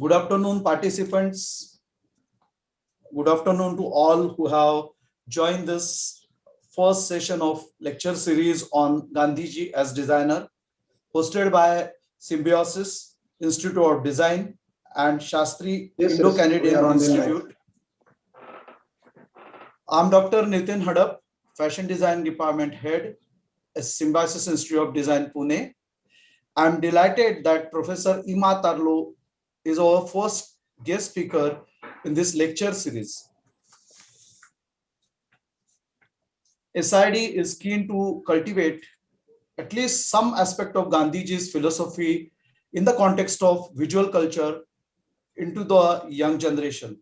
Good afternoon, participants. Good afternoon to all who have joined this first session of lecture series on Gandhiji as designer, hosted by Symbiosis, Institute of Design, and Shastri Indo-Canadian Institute. I'm Dr. Nitin Hadap, Fashion Design Department Head at Symbiosis Institute of Design, Pune. I'm delighted that Professor Ima Tarlo is our first guest speaker in this lecture series. SID is keen to cultivate at least some aspect of Gandhiji's philosophy in the context of visual culture into the young generation.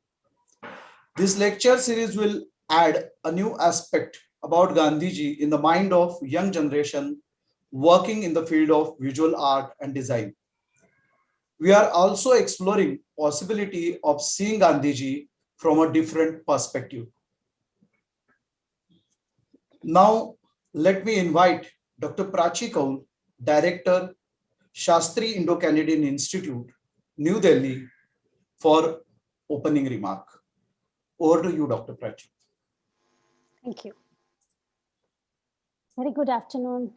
This lecture series will add a new aspect about Gandhiji in the mind of young generation working in the field of visual art and design. We are also exploring possibility of seeing Gandhiji from a different perspective. Now, let me invite Dr. Prachi Kaul, Director, Shastri Indo-Canadian Institute, New Delhi, for opening remark. Over to you, Dr. Prachi. Thank you. Very good afternoon,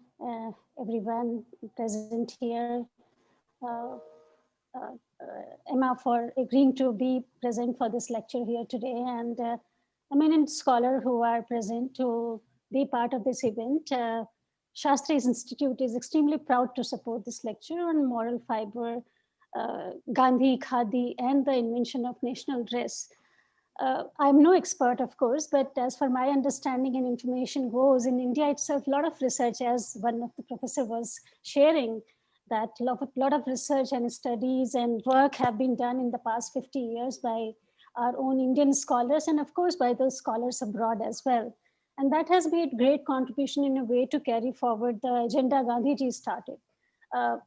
everyone present here. Emma, for agreeing to be present for this lecture here today, and eminent scholars who are present to be part of this event. Shastri's Institute is extremely proud to support this lecture on moral fiber, Gandhi, Khadi, and the invention of national dress. I'm no expert, of course, but as for my understanding and information goes, in India itself, a lot of research, as one of the professor was sharing, that a lot of research and studies and work have been done in the past 50 years by our own Indian scholars, and of course by those scholars abroad as well. And that has made great contribution in a way to carry forward the agenda Gandhiji started.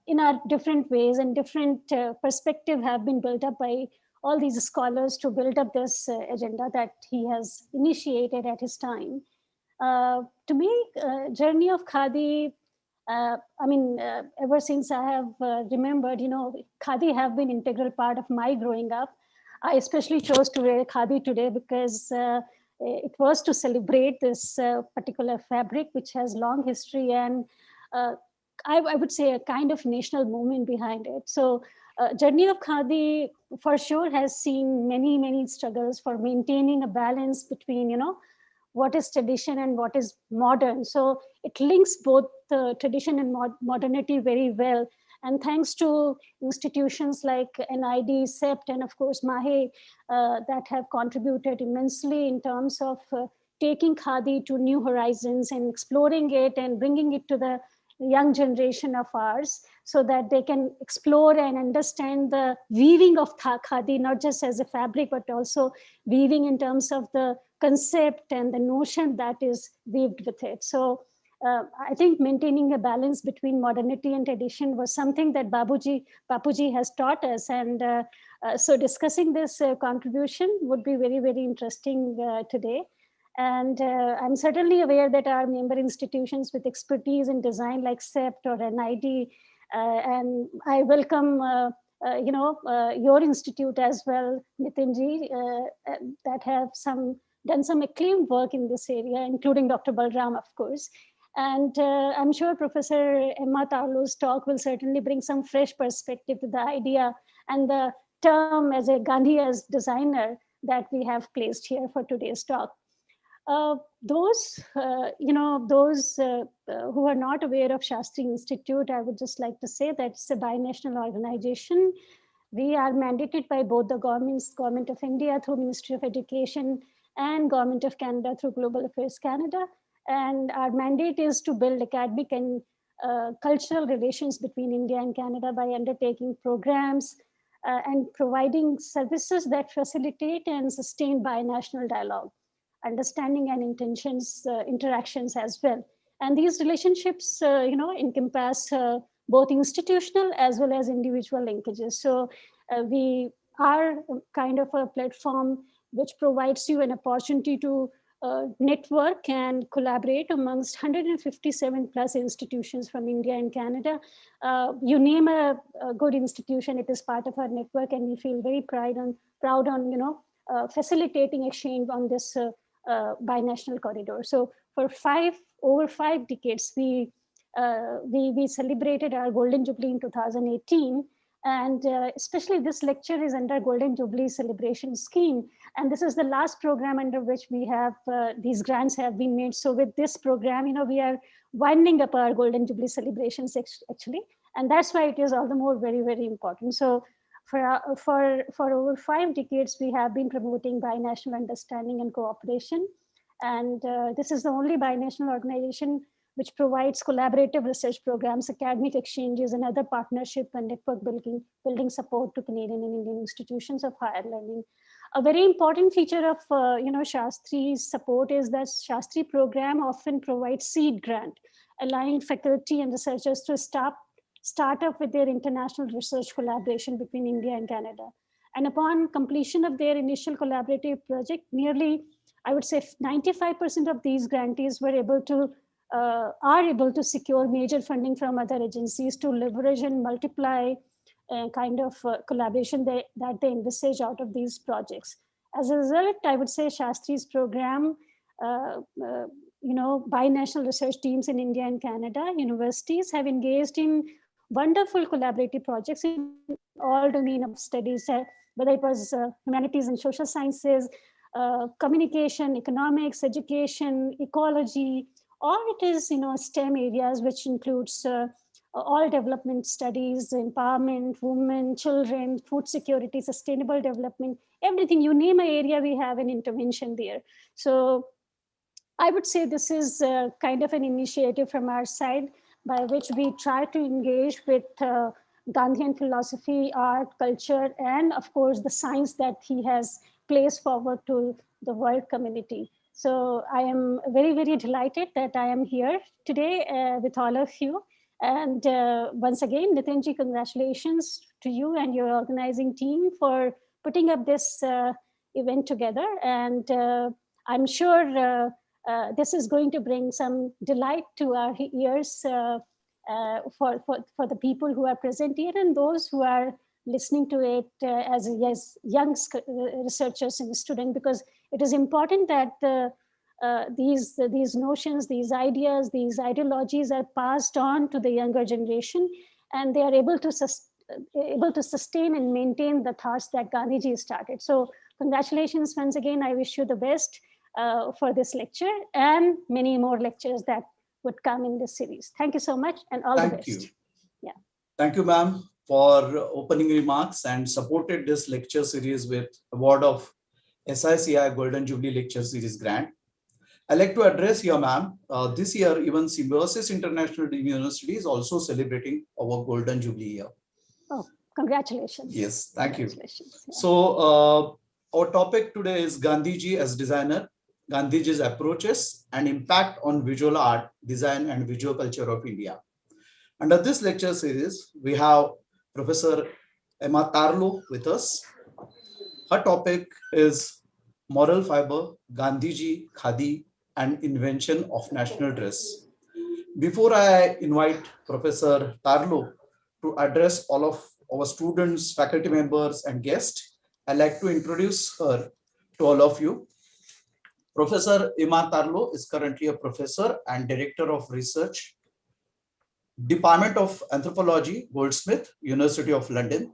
In our different ways, and different perspective have been built up by all these scholars to build up this agenda that he has initiated at his time. To me, journey of Khadi, ever since I have remembered, Khadi have been integral part of my growing up. I especially chose to wear Khadi today because it was to celebrate this particular fabric, which has long history and I would say a kind of national movement behind it. So journey of Khadi for sure has seen many, many struggles for maintaining a balance between, what is tradition and what is modern. So it links both tradition and modernity very well. And thanks to institutions like NID, SEPT, and of course MAHE that have contributed immensely in terms of taking Khadi to new horizons and exploring it and bringing it to the young generation of ours so that they can explore and understand the weaving of Khadi, not just as a fabric, but also weaving in terms of the concept and the notion that is weaved with it. So I think maintaining a balance between modernity and tradition was something that Bapuji has taught us. And so discussing this contribution would be very, very interesting today. And I'm certainly aware that our member institutions with expertise in design like SEPT or NID, and I welcome your institute as well, Nitinji, that have done some acclaimed work in this area, including Dr. Balram, of course. And I'm sure Professor Emma Tarlo's talk will certainly bring some fresh perspective to the idea and the term as a Gandhi as designer that we have placed here for today's talk. Those who are not aware of Shastri Institute, I would just like to say that it's a binational organization. We are mandated by both the Government of India through Ministry of Education and Government of Canada through Global Affairs Canada. And our mandate is to build academic and cultural relations between India and Canada by undertaking programs and providing services that facilitate and sustain binational dialogue, understanding and interactions as well. And these relationships, encompass both institutional as well as individual linkages. So we are kind of a platform which provides you an opportunity to network and collaborate amongst 157 plus institutions from India and Canada. You name a good institution, it is part of our network, and we feel very proud on facilitating exchange on this binational corridor. So for over 5 decades, we celebrated our Golden Jubilee in 2018. And especially this lecture is under Golden Jubilee Celebration Scheme. And this is the last program under which we have, these grants have been made. So with this program, we are winding up our Golden Jubilee celebrations actually. And that's why it is all the more very, very important. So for over 5 decades, we have been promoting binational understanding and cooperation. And this is the only binational organization which provides collaborative research programs, academic exchanges, and other partnership and network building support to Canadian and Indian institutions of higher learning. A very important feature of Shastri's support is that Shastri program often provides seed grant, allowing faculty and researchers to start up with their international research collaboration between India and Canada. And upon completion of their initial collaborative project, nearly, I would say 95% of these grantees are able to secure major funding from other agencies to leverage and multiply kind of collaboration that they envisage out of these projects. As a result, I would say Shastri's program, binational research teams in India and Canada, universities have engaged in wonderful collaborative projects in all domain of studies, whether it was humanities and social sciences, communication, economics, education, ecology, or it is STEM areas, which includes all development studies, empowerment, women, children, food security, sustainable development, everything. You name an area, we have an intervention there. So I would say this is kind of an initiative from our side by which we try to engage with Gandhian philosophy, art, culture, and of course the science that he has placed forward to the world community. So I am very, very delighted that I am here today with all of you. And once again, Nitinji, congratulations to you and your organizing team for putting up this event together. And I'm sure this is going to bring some delight to our ears for the people who are present here and those who are listening to it as young researchers and students, because it is important that these notions, these ideas, these ideologies are passed on to the younger generation, and they are able to sustain and maintain the thoughts that Gandhiji started. So congratulations once again. I wish you the best for this lecture and many more lectures that would come in this series. Thank you so much, and all the best. Thank you. Yeah. Thank you, ma'am, for opening remarks and supported this lecture series with award of SICI Golden Jubilee Lecture Series grant. I'd like to address here, ma'am. This year, even Symbiosis International University is also celebrating our Golden Jubilee year. Oh, congratulations. Yes, thank you. Yeah. So our topic today is Gandhiji as designer, Gandhiji's approaches and impact on visual art, design and visual culture of India. Under this lecture series, we have Professor Emma Tarlo with us. Her topic is Moral Fiber, Gandhiji, Khadi and Invention of National Dress. Before I invite Professor Tarlo to address all of our students, faculty members and guests, I'd like to introduce her to all of you. Professor Emma Tarlo is currently a professor and director of research, Department of Anthropology, Goldsmith, University of London.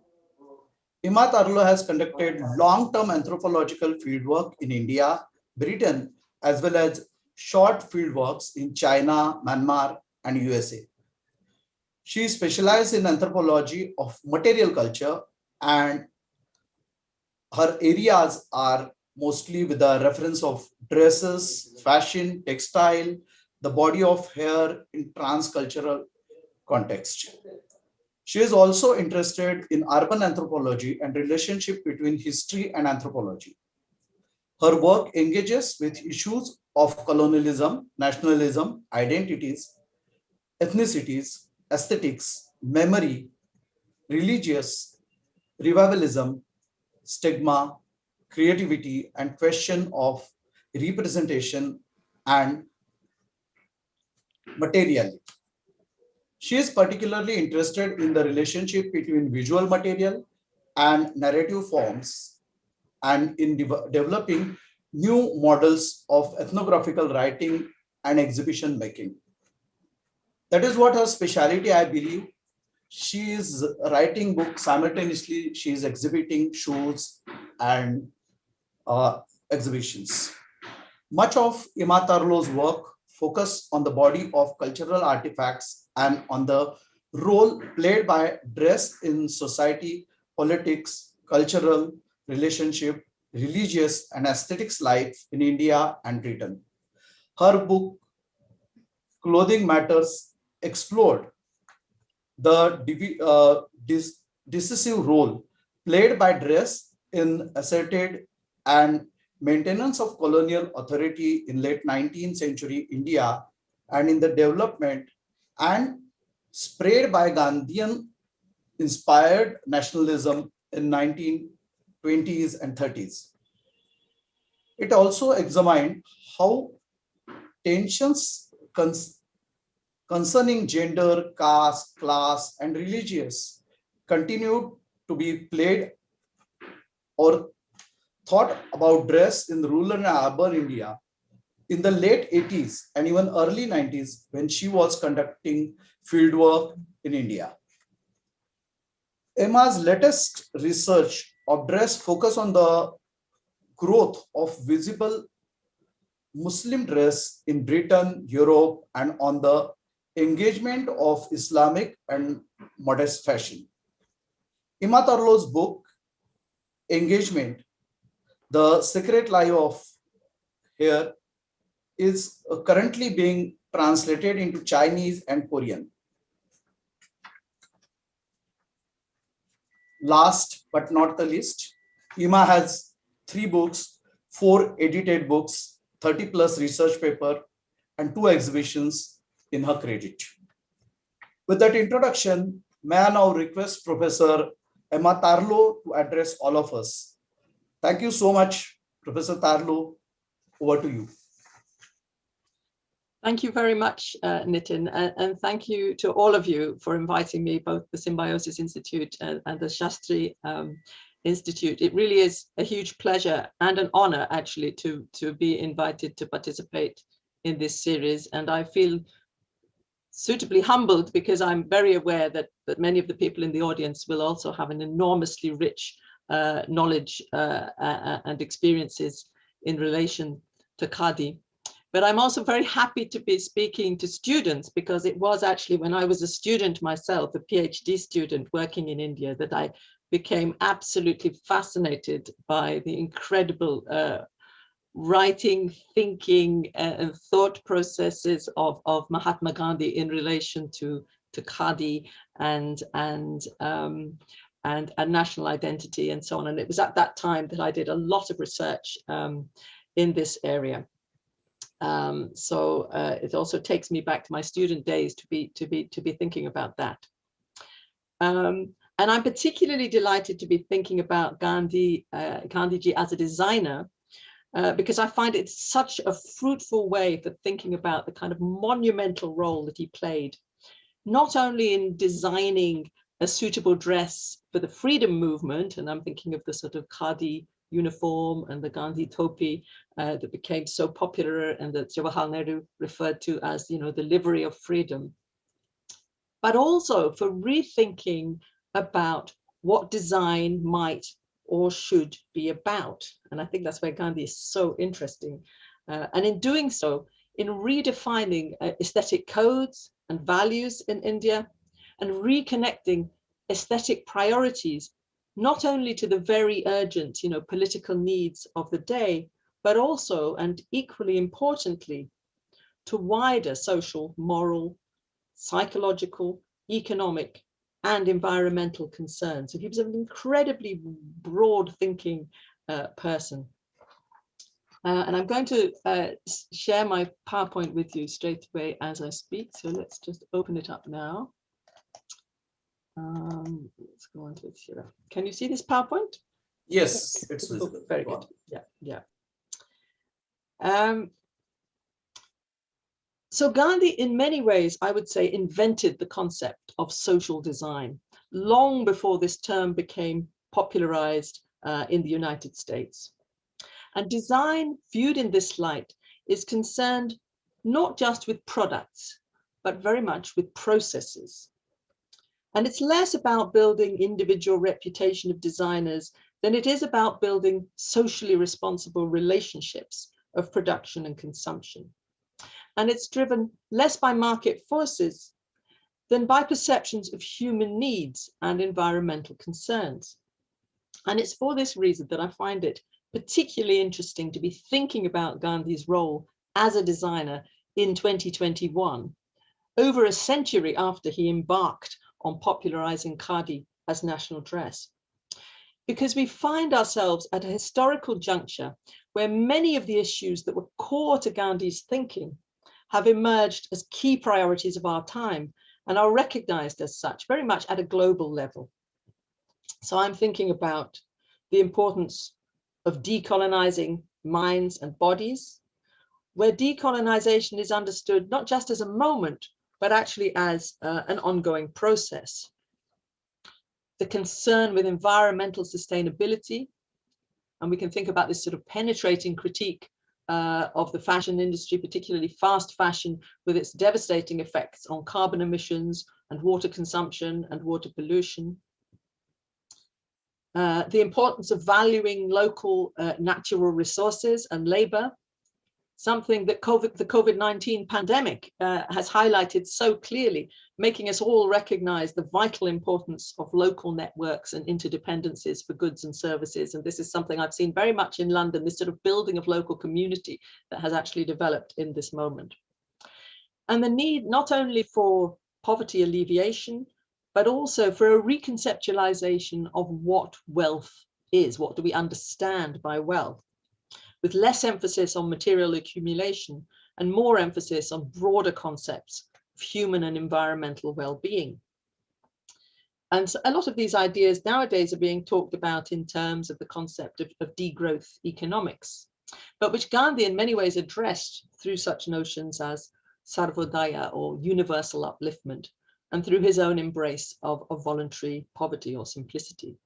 Emma Tarlo has conducted long-term anthropological fieldwork in India, Britain, as well as short fieldworks in China, Myanmar, and USA. She specialized in anthropology of material culture, and her areas are mostly with a reference of dresses, fashion, textile, the body of hair in transcultural context. She is also interested in urban anthropology and relationship between history and anthropology. Her work engages with issues of colonialism, nationalism, identities, ethnicities, aesthetics, memory, religious, revivalism, stigma, creativity, and question of representation, and materiality. She is particularly interested in the relationship between visual material and narrative forms and in developing new models of ethnographical writing and exhibition making. That is what her specialty, I believe. She is writing books simultaneously. She is exhibiting shows and exhibitions. Much of Ima Tarlo's work focus on the body of cultural artifacts and on the role played by dress in society, politics, cultural relationship, religious and aesthetics life in India and Britain. Her book, Clothing Matters, explored the decisive role played by dress in asserted and maintenance of colonial authority in late 19th century India and in the development and spread by Gandhian inspired nationalism in 1920s and 30s. It also examined how tensions concerning gender, caste, class, and religious continued to be played or thought about dress in rural and urban India in the late 80s and even early 90s when she was conducting fieldwork in India. Emma's latest research of dress focus on the growth of visible Muslim dress in Britain, Europe, and on the engagement of Islamic and modest fashion. Ima Tarlo's book, Engagement, The Secret Life of Hair, is currently being translated into Chinese and Korean. Last but not the least, Ima has 3 books, 4 edited books, 30 plus research paper, and 2 exhibitions in her credit. With that introduction, may I now request Professor Emma Tarlo to address all of us. Thank you so much, Professor Tarlo. Over to you. Thank you very much, Nitin, and thank you to all of you for inviting me, both the Symbiosis Institute and the Shastri Institute. It really is a huge pleasure and an honor, actually, to be invited to participate in this series. And I feel suitably humbled because I'm very aware that many of the people in the audience will also have an enormously rich knowledge and experiences in relation to Khadi. But I'm also very happy to be speaking to students, because it was actually when I was a student myself, a PhD student working in India, that I became absolutely fascinated by the incredible writing, thinking, and thought processes of Mahatma Gandhi in relation to Khadi and national identity and so on. And it was at that time that I did a lot of research in this area. So it also takes me back to my student days to be thinking about that. And I'm particularly delighted to be thinking about Gandhiji as a designer, because I find it such a fruitful way for thinking about the kind of monumental role that he played, not only in designing a suitable dress for the freedom movement, and I'm thinking of the sort of Khadi uniform and the Gandhi Topi that became so popular and that Jawaharlal Nehru referred to as, the livery of freedom, but also for rethinking about what design might or should be about. And I think that's where Gandhi is so interesting. And in doing so, in redefining aesthetic codes and values in India, and reconnecting aesthetic priorities, not only to the very urgent, political needs of the day, but also, and equally importantly, to wider social, moral, psychological, economic, and environmental concerns. So he was an incredibly broad thinking person. And I'm going to share my PowerPoint with you straight away as I speak. So let's just open it up now. Let's go on to it here. Can you see this PowerPoint? Yes, it's visible. Very good. Yeah. So Gandhi, in many ways, I would say, invented the concept of social design long before this term became popularized in the United States. And design, viewed in this light, is concerned not just with products, but very much with processes. And it's less about building individual reputation of designers than it is about building socially responsible relationships of production and consumption. And it's driven less by market forces than by perceptions of human needs and environmental concerns. And it's for this reason that I find it particularly interesting to be thinking about Gandhi's role as a designer in 2021, over a century after he embarked on popularizing khadi as national dress. Because we find ourselves at a historical juncture where many of the issues that were core to Gandhi's thinking have emerged as key priorities of our time and are recognized as such very much at a global level. So I'm thinking about the importance of decolonizing minds and bodies, where decolonization is understood not just as a moment, but actually as an ongoing process. The concern with environmental sustainability, and we can think about this sort of penetrating critique of the fashion industry, particularly fast fashion, with its devastating effects on carbon emissions and water consumption and water pollution. The importance of valuing local natural resources and labor, something that the COVID-19 pandemic has highlighted so clearly, making us all recognize the vital importance of local networks and interdependencies for goods and services. And this is something I've seen very much in London, this sort of building of local community that has actually developed in this moment. And the need not only for poverty alleviation, but also for a reconceptualization of what wealth is. What do we understand by wealth? With less emphasis on material accumulation and more emphasis on broader concepts of human and environmental well-being. And so a lot of these ideas nowadays are being talked about in terms of the concept of degrowth economics, but which Gandhi in many ways addressed through such notions as sarvodaya, or universal upliftment, and through his own embrace of voluntary poverty or simplicity.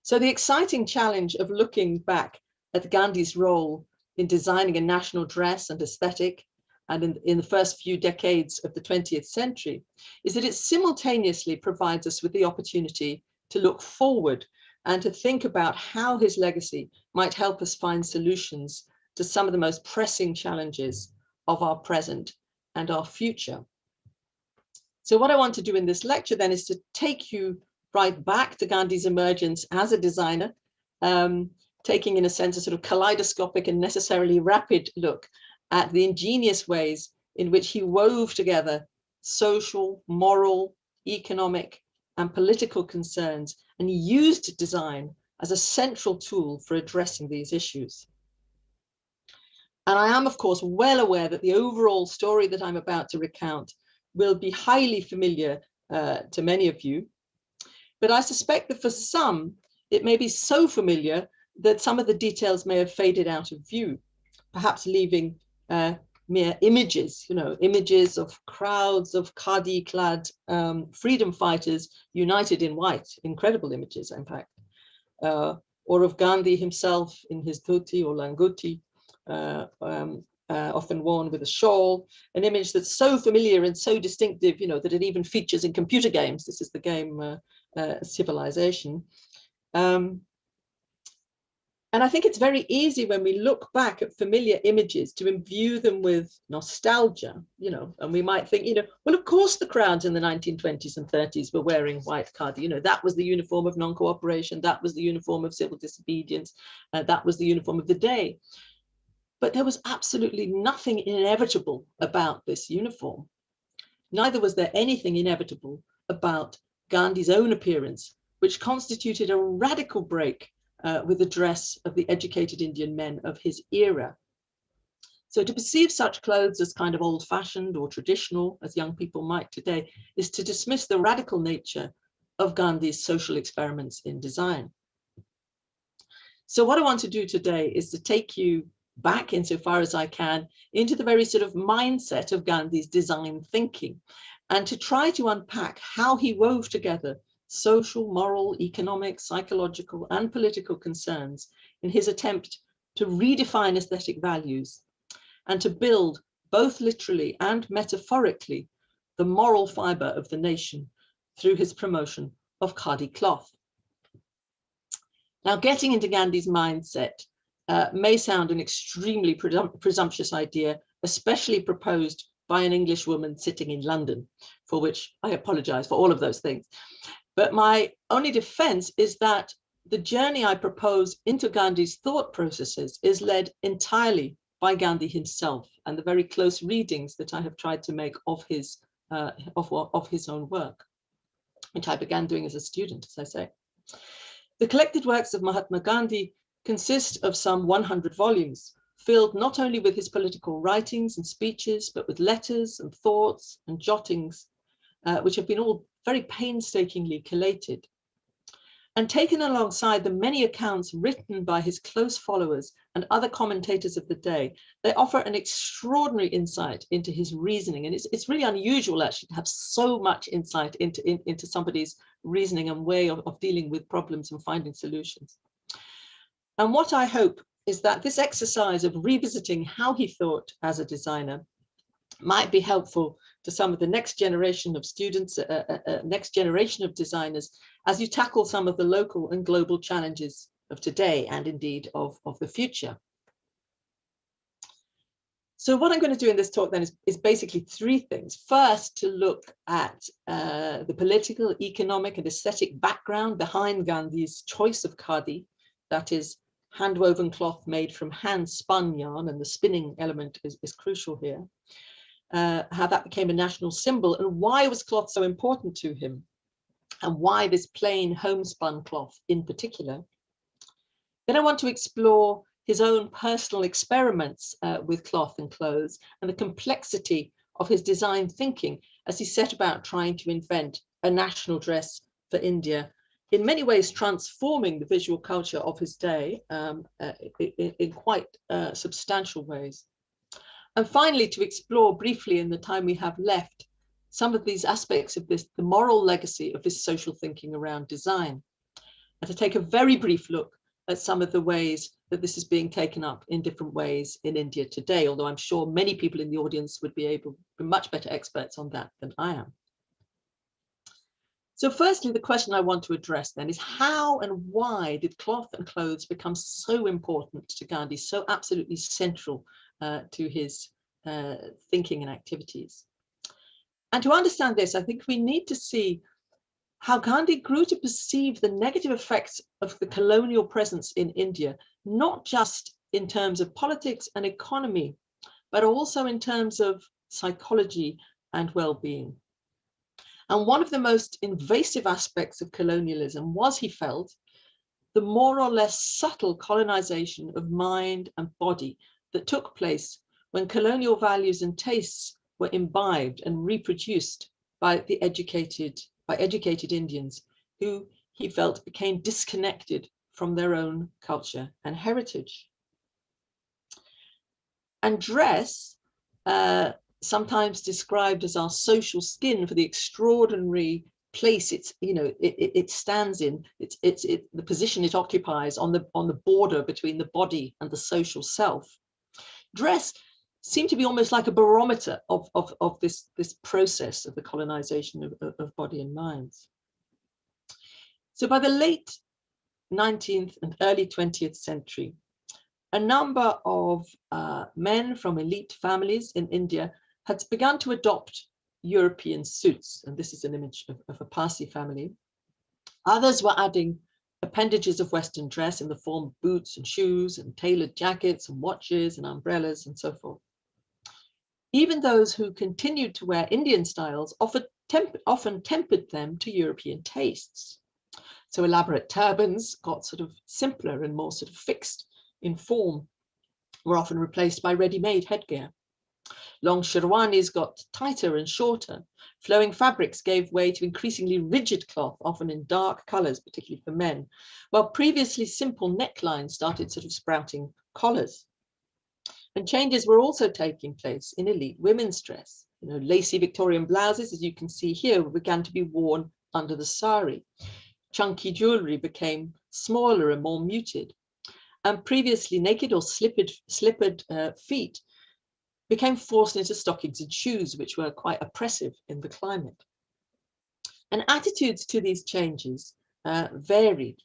So the exciting challenge of looking back at Gandhi's role in designing a national dress and aesthetic, and in the first few decades of the 20th century, is that it simultaneously provides us with the opportunity to look forward and to think about how his legacy might help us find solutions to some of the most pressing challenges of our present and our future. So what I want to do in this lecture then is to take you right back to Gandhi's emergence as a designer, taking in a sense a sort of kaleidoscopic and necessarily rapid look at the ingenious ways in which he wove together social, moral, economic, and political concerns, and he used design as a central tool for addressing these issues. And I am, of course, well aware that the overall story that I'm about to recount will be highly familiar to many of you, but I suspect that for some, it may be so familiar that some of the details may have faded out of view, perhaps leaving mere images, images of crowds of khadi-clad freedom fighters united in white, incredible images, in fact, or of Gandhi himself in his dhoti or langoti, often worn with a shawl, an image that's so familiar and so distinctive, that it even features in computer games. This is the game Civilization. And I think it's very easy when we look back at familiar images to imbue them with nostalgia, and we might think, well, of course the crowds in the 1920s and 30s were wearing white khadi, that was the uniform of non-cooperation, that was the uniform of civil disobedience, that was the uniform of the day. But there was absolutely nothing inevitable about this uniform. Neither was there anything inevitable about Gandhi's own appearance, which constituted a radical break with the dress of the educated Indian men of his era. So to perceive such clothes as kind of old-fashioned or traditional, as young people might today, is to dismiss the radical nature of Gandhi's social experiments in design. So what I want to do today is to take you back, insofar as I can, into the very sort of mindset of Gandhi's design thinking, and to try to unpack how he wove together social, moral, economic, psychological, and political concerns in his attempt to redefine aesthetic values and to build, both literally and metaphorically, the moral fiber of the nation through his promotion of khadi cloth. Now, getting into Gandhi's mindset may sound an extremely presumptuous idea, especially proposed by an Englishwoman sitting in London, for which I apologize for all of those things. But my only defense is that the journey I propose into Gandhi's thought processes is led entirely by Gandhi himself and the very close readings that I have tried to make of his own work, which I began doing as a student, as I say. The collected works of Mahatma Gandhi consist of some 100 volumes, filled not only with his political writings and speeches, but with letters and thoughts and jottings, which have been all very painstakingly collated. And taken alongside the many accounts written by his close followers and other commentators of the day, they offer an extraordinary insight into his reasoning. And it's really unusual, actually, to have so much insight into somebody's reasoning and way of dealing with problems and finding solutions. And what I hope is that this exercise of revisiting how he thought as a designer might be helpful to some of the next generation of students, next generation of designers, as you tackle some of the local and global challenges of today and indeed of the future. So what I'm going to do in this talk then is basically three things. First, to look at the political, economic and aesthetic background behind Gandhi's choice of khadi, that is hand-woven cloth made from hand-spun yarn, and the spinning element is crucial here. How that became a national symbol and why was cloth so important to him, and why this plain homespun cloth in particular. Then I want to explore his own personal experiments with cloth and clothes and the complexity of his design thinking as he set about trying to invent a national dress for India, in many ways transforming the visual culture of his day in quite substantial ways. And finally, to explore briefly in the time we have left, some of these aspects of this, the moral legacy of this social thinking around design, and to take a very brief look at some of the ways that this is being taken up in different ways in India today, although I'm sure many people in the audience would be much better experts on that than I am. So firstly, the question I want to address then is how and why did cloth and clothes become so important to Gandhi, so absolutely central to his thinking and activities? And to understand this, I think we need to see how Gandhi grew to perceive the negative effects of the colonial presence in India, not just in terms of politics and economy, but also in terms of psychology and well-being. And one of the most invasive aspects of colonialism was, he felt, the more or less subtle colonization of mind and body that took place when colonial values and tastes were imbibed and reproduced by educated Indians, who he felt became disconnected from their own culture and heritage. And dress, sometimes described as our social skin for the extraordinary place it stands in, the position it occupies on the border between the body and the social self. Dress seemed to be almost like a barometer of this process of the colonization of body and minds. So by the late 19th and early 20th century, a number of men from elite families in India had begun to adopt European suits. And this is an image of a Parsi family. Others were adding appendages of Western dress in the form of boots and shoes and tailored jackets and watches and umbrellas and so forth. Even those who continued to wear Indian styles often tempered them to European tastes. So elaborate turbans got sort of simpler and more sort of fixed in form, were often replaced by ready-made headgear. Long sherwanis got tighter and shorter. Flowing fabrics gave way to increasingly rigid cloth, often in dark colors, particularly for men, while previously simple necklines started sort of sprouting collars. And changes were also taking place in elite women's dress. You know, lacy Victorian blouses, as you can see here, began to be worn under the sari. Chunky jewelry became smaller and more muted. And previously naked or slippered feet became forced into stockings and shoes, which were quite oppressive in the climate. And attitudes to these changes varied.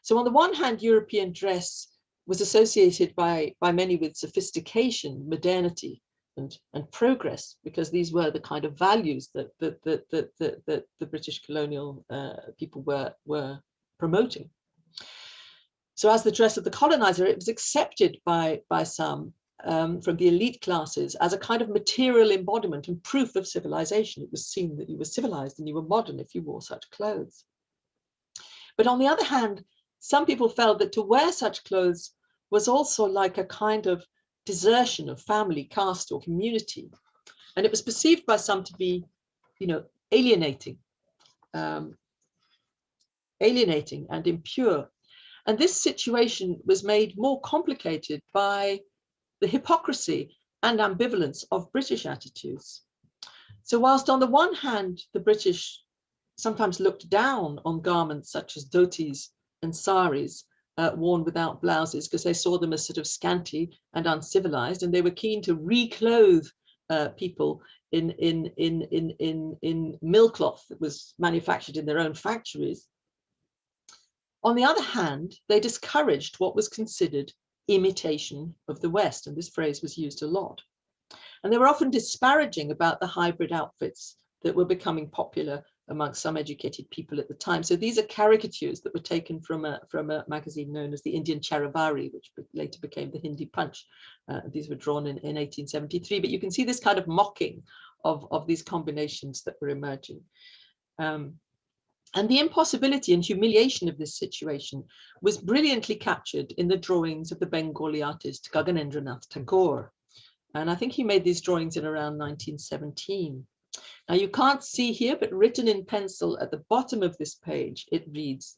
So on the one hand, European dress was associated by many with sophistication, modernity, and progress, because these were the kind of values that the British colonial people were promoting. So as the dress of the colonizer, it was accepted by some from the elite classes as a kind of material embodiment and proof of civilization. It was seen that you were civilized and you were modern if you wore such clothes. But on the other hand, some people felt that to wear such clothes was also like a kind of desertion of family, caste, or community. And it was perceived by some to be, you know, alienating and impure. And this situation was made more complicated by the hypocrisy and ambivalence of British attitudes. So whilst on the one hand, the British sometimes looked down on garments such as dhotis and saris worn without blouses, because they saw them as sort of scanty and uncivilized, and they were keen to reclothe people in mill cloth that was manufactured in their own factories. On the other hand, they discouraged what was considered imitation of the West, and this phrase was used a lot. And they were often disparaging about the hybrid outfits that were becoming popular amongst some educated people at the time. So these are caricatures that were taken from a magazine known as the Indian Charivari, which later became the Hindi Punch. These were drawn in 1873, but you can see this kind of mocking of these combinations that were emerging. And the impossibility and humiliation of this situation was brilliantly captured in the drawings of the Bengali artist Gaganendranath Tagore. And I think he made these drawings in around 1917. Now you can't see here, but written in pencil at the bottom of this page, it reads,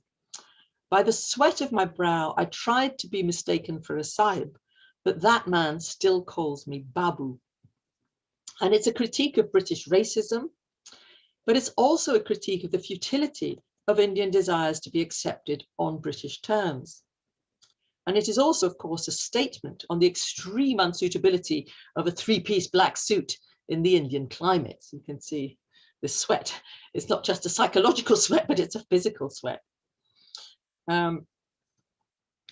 "By the sweat of my brow, I tried to be mistaken for a sahib, but that man still calls me Babu." And it's a critique of British racism, but it's also a critique of the futility of Indian desires to be accepted on British terms. And it is also, of course, a statement on the extreme unsuitability of a three-piece black suit in the Indian climate. So you can see the sweat. It's not just a psychological sweat, but it's a physical sweat. In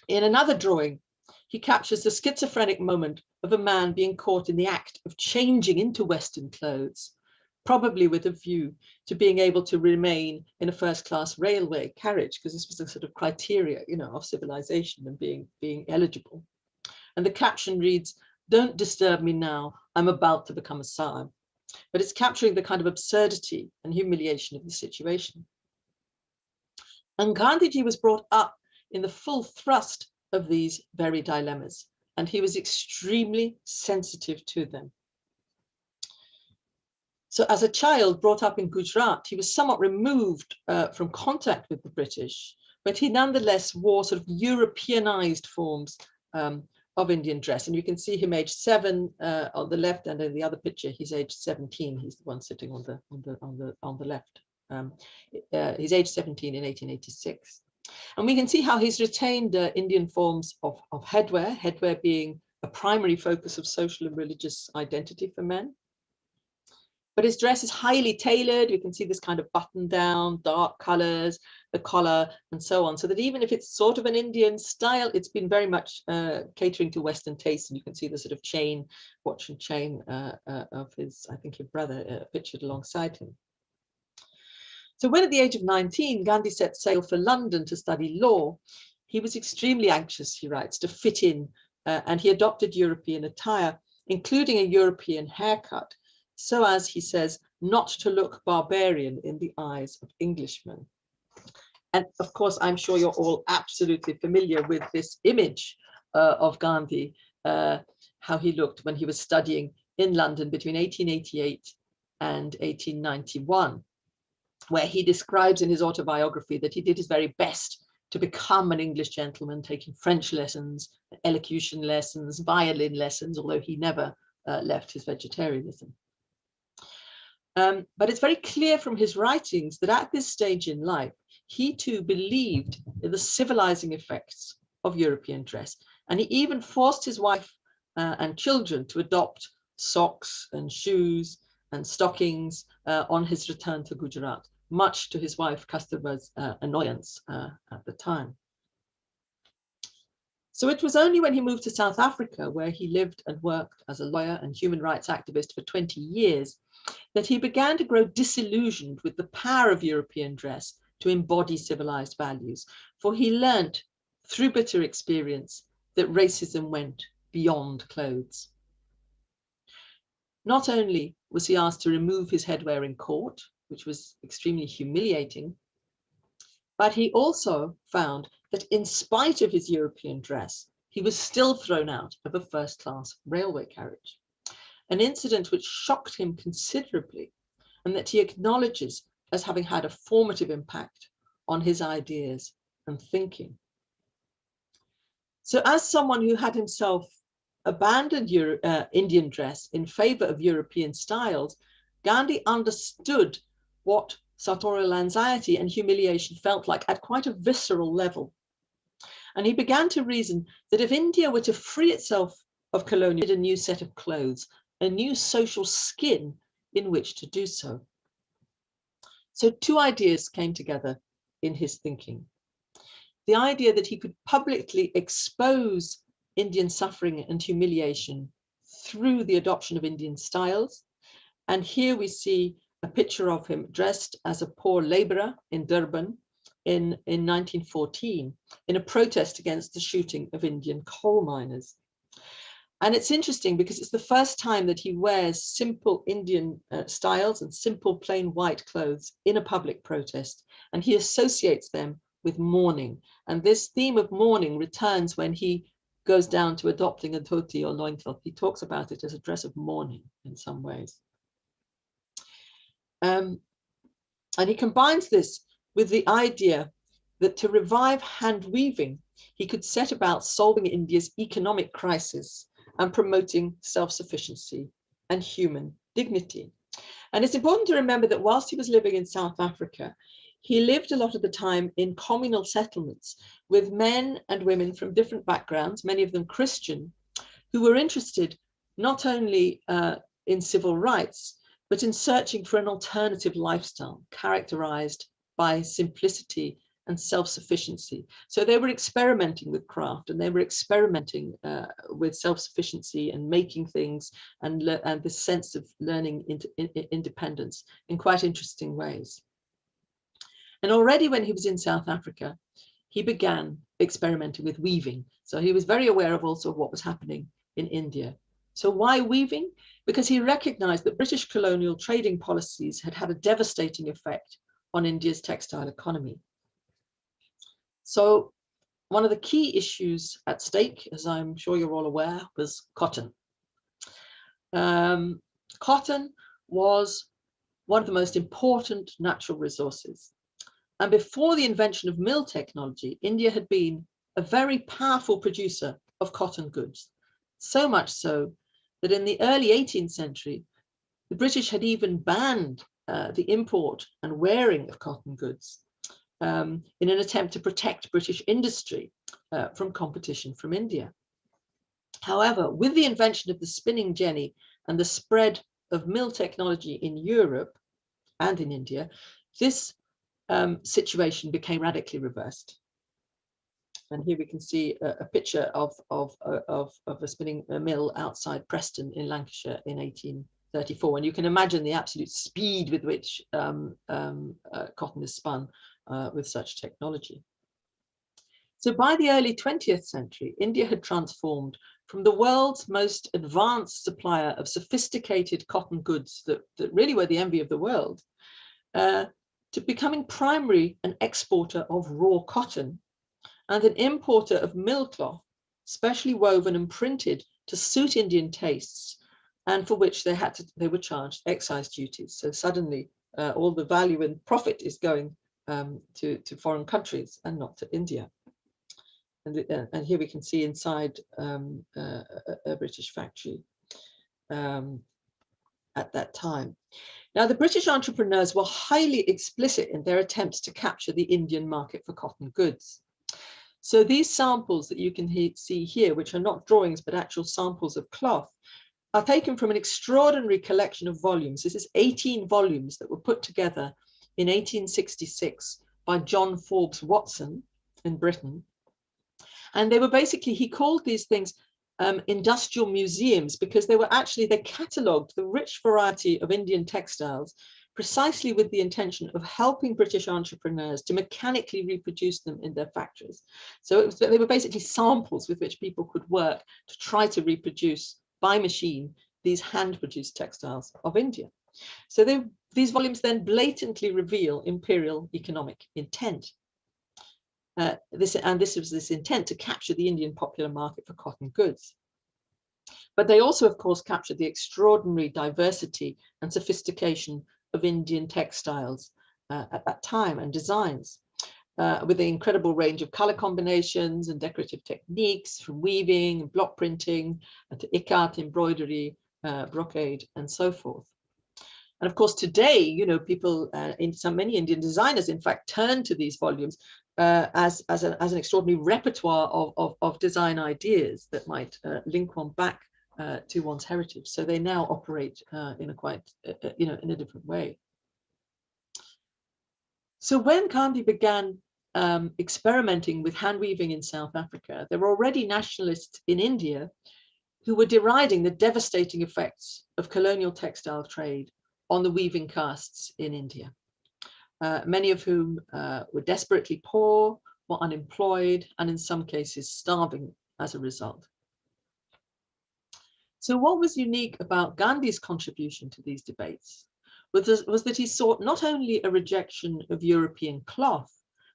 another drawing, he captures the schizophrenic moment of a man being caught in the act of changing into Western clothes, probably with a view to being able to remain in a first-class railway carriage, because this was a sort of criteria, you know, of civilization and being eligible. And the caption reads, "Don't disturb me now, I'm about to become a sahib." But it's capturing the kind of absurdity and humiliation of the situation. And Gandhiji was brought up in the full thrust of these very dilemmas, and he was extremely sensitive to them. So as a child brought up in Gujarat, he was somewhat removed from contact with the British, but he nonetheless wore sort of Europeanized forms of Indian dress. And you can see him age 7 on the left, and in the other picture, he's age 17. He's the one sitting on the left. He's age 17 in 1886. And we can see how he's retained Indian forms of headwear being a primary focus of social and religious identity for men. But his dress is highly tailored. You can see this kind of button down, dark colors, the collar, and so on. So that even if it's sort of an Indian style, it's been very much catering to Western tastes. And you can see the sort of chain, watch and chain of his, I think, your brother pictured alongside him. So when at the age of 19, Gandhi set sail for London to study law, he was extremely anxious, he writes, to fit in, and he adopted European attire, including a European haircut, so as, he says, not to look barbarian in the eyes of Englishmen. And of course, I'm sure you're all absolutely familiar with this image of Gandhi, how he looked when he was studying in London between 1888 and 1891, where he describes in his autobiography that he did his very best to become an English gentleman, taking French lessons, elocution lessons, violin lessons, although he never left his vegetarianism. But it's very clear from his writings that at this stage in life, he too believed in the civilizing effects of European dress. And he even forced his wife and children to adopt socks and shoes and stockings on his return to Gujarat, much to his wife Kasturaba's annoyance at the time. So it was only when he moved to South Africa, where he lived and worked as a lawyer and human rights activist for 20 years, that he began to grow disillusioned with the power of European dress to embody civilized values. For he learnt through bitter experience that racism went beyond clothes. Not only was he asked to remove his headwear in court, which was extremely humiliating, but he also found that in spite of his European dress, he was still thrown out of a first-class railway carriage, an incident which shocked him considerably and that he acknowledges as having had a formative impact on his ideas and thinking. So as someone who had himself abandoned Indian dress in favor of European styles, Gandhi understood what sartorial anxiety and humiliation felt like at quite a visceral level. And he began to reason that if India were to free itself of colonialism, a new set of clothes, a new social skin in which to do so. So two ideas came together in his thinking. The idea that he could publicly expose Indian suffering and humiliation through the adoption of Indian styles. And here we see a picture of him dressed as a poor laborer in Durban in 1914 in a protest against the shooting of Indian coal miners. And it's interesting because it's the first time that he wears simple Indian styles and simple plain white clothes in a public protest, and he associates them with mourning. And this theme of mourning returns when he goes down to adopting a dhoti or loincloth. He talks about it as a dress of mourning in some ways. And he combines this with the idea that to revive hand weaving, he could set about solving India's economic crisis and promoting self-sufficiency and human dignity. And it's important to remember that whilst he was living in South Africa, he lived a lot of the time in communal settlements with men and women from different backgrounds, many of them Christian, who were interested not only in civil rights, but in searching for an alternative lifestyle characterized by simplicity and self-sufficiency. So they were experimenting with craft, and they were experimenting with self-sufficiency and making things and this sense of learning independence in quite interesting ways. And already when he was in South Africa, he began experimenting with weaving. So he was very aware of also what was happening in India. So why weaving? Because he recognized that British colonial trading policies had had a devastating effect on India's textile economy. So one of the key issues at stake, as I'm sure you're all aware, was cotton. Cotton was one of the most important natural resources. And before the invention of mill technology, India had been a very powerful producer of cotton goods. So much so that in the early 18th century, the British had even banned the import and wearing of cotton goods in an attempt to protect British industry from competition from India. However, with the invention of the spinning jenny and the spread of mill technology in Europe and in India, this situation became radically reversed. And here we can see a picture of a spinning mill outside Preston in Lancashire in 1834. And you can imagine the absolute speed with which cotton is spun with such technology. So by the early 20th century, India had transformed from the world's most advanced supplier of sophisticated cotton goods that really were the envy of the world, to becoming primary an exporter of raw cotton and an importer of mill cloth, specially woven and printed to suit Indian tastes, and for which they were charged excise duties. So suddenly all the value and profit is going to foreign countries and not to India. And here we can see inside a British factory at that time. Now, the British entrepreneurs were highly explicit in their attempts to capture the Indian market for cotton goods. So these samples that you can see here, which are not drawings, but actual samples of cloth, are taken from an extraordinary collection of volumes. This is 18 volumes that were put together in 1866 by John Forbes Watson in Britain. And they were basically, he called these things industrial museums, because they catalogued the rich variety of Indian textiles precisely with the intention of helping British entrepreneurs to mechanically reproduce them in their factories. So they were basically samples with which people could work to try to reproduce by machine these hand-produced textiles of India. So these volumes then blatantly reveal imperial economic intent. This was this intent to capture the Indian popular market for cotton goods. But they also, of course, captured the extraordinary diversity and sophistication of Indian textiles at that time and designs, with the incredible range of color combinations and decorative techniques, from weaving and block printing to ikat, embroidery, brocade, and so forth. And of course, today, you know, people many Indian designers, in fact, turn to these volumes as an extraordinary repertoire of design ideas that might link one back to one's heritage. So they now operate in a quite, in a different way. So when Gandhi began experimenting with hand weaving in South Africa, there were already nationalists in India who were deriding the devastating effects of colonial textile trade on the weaving castes in India, many of whom were desperately poor, were unemployed, and in some cases starving as a result. So what was unique about Gandhi's contribution to these debates was that he sought not only a rejection of European cloth,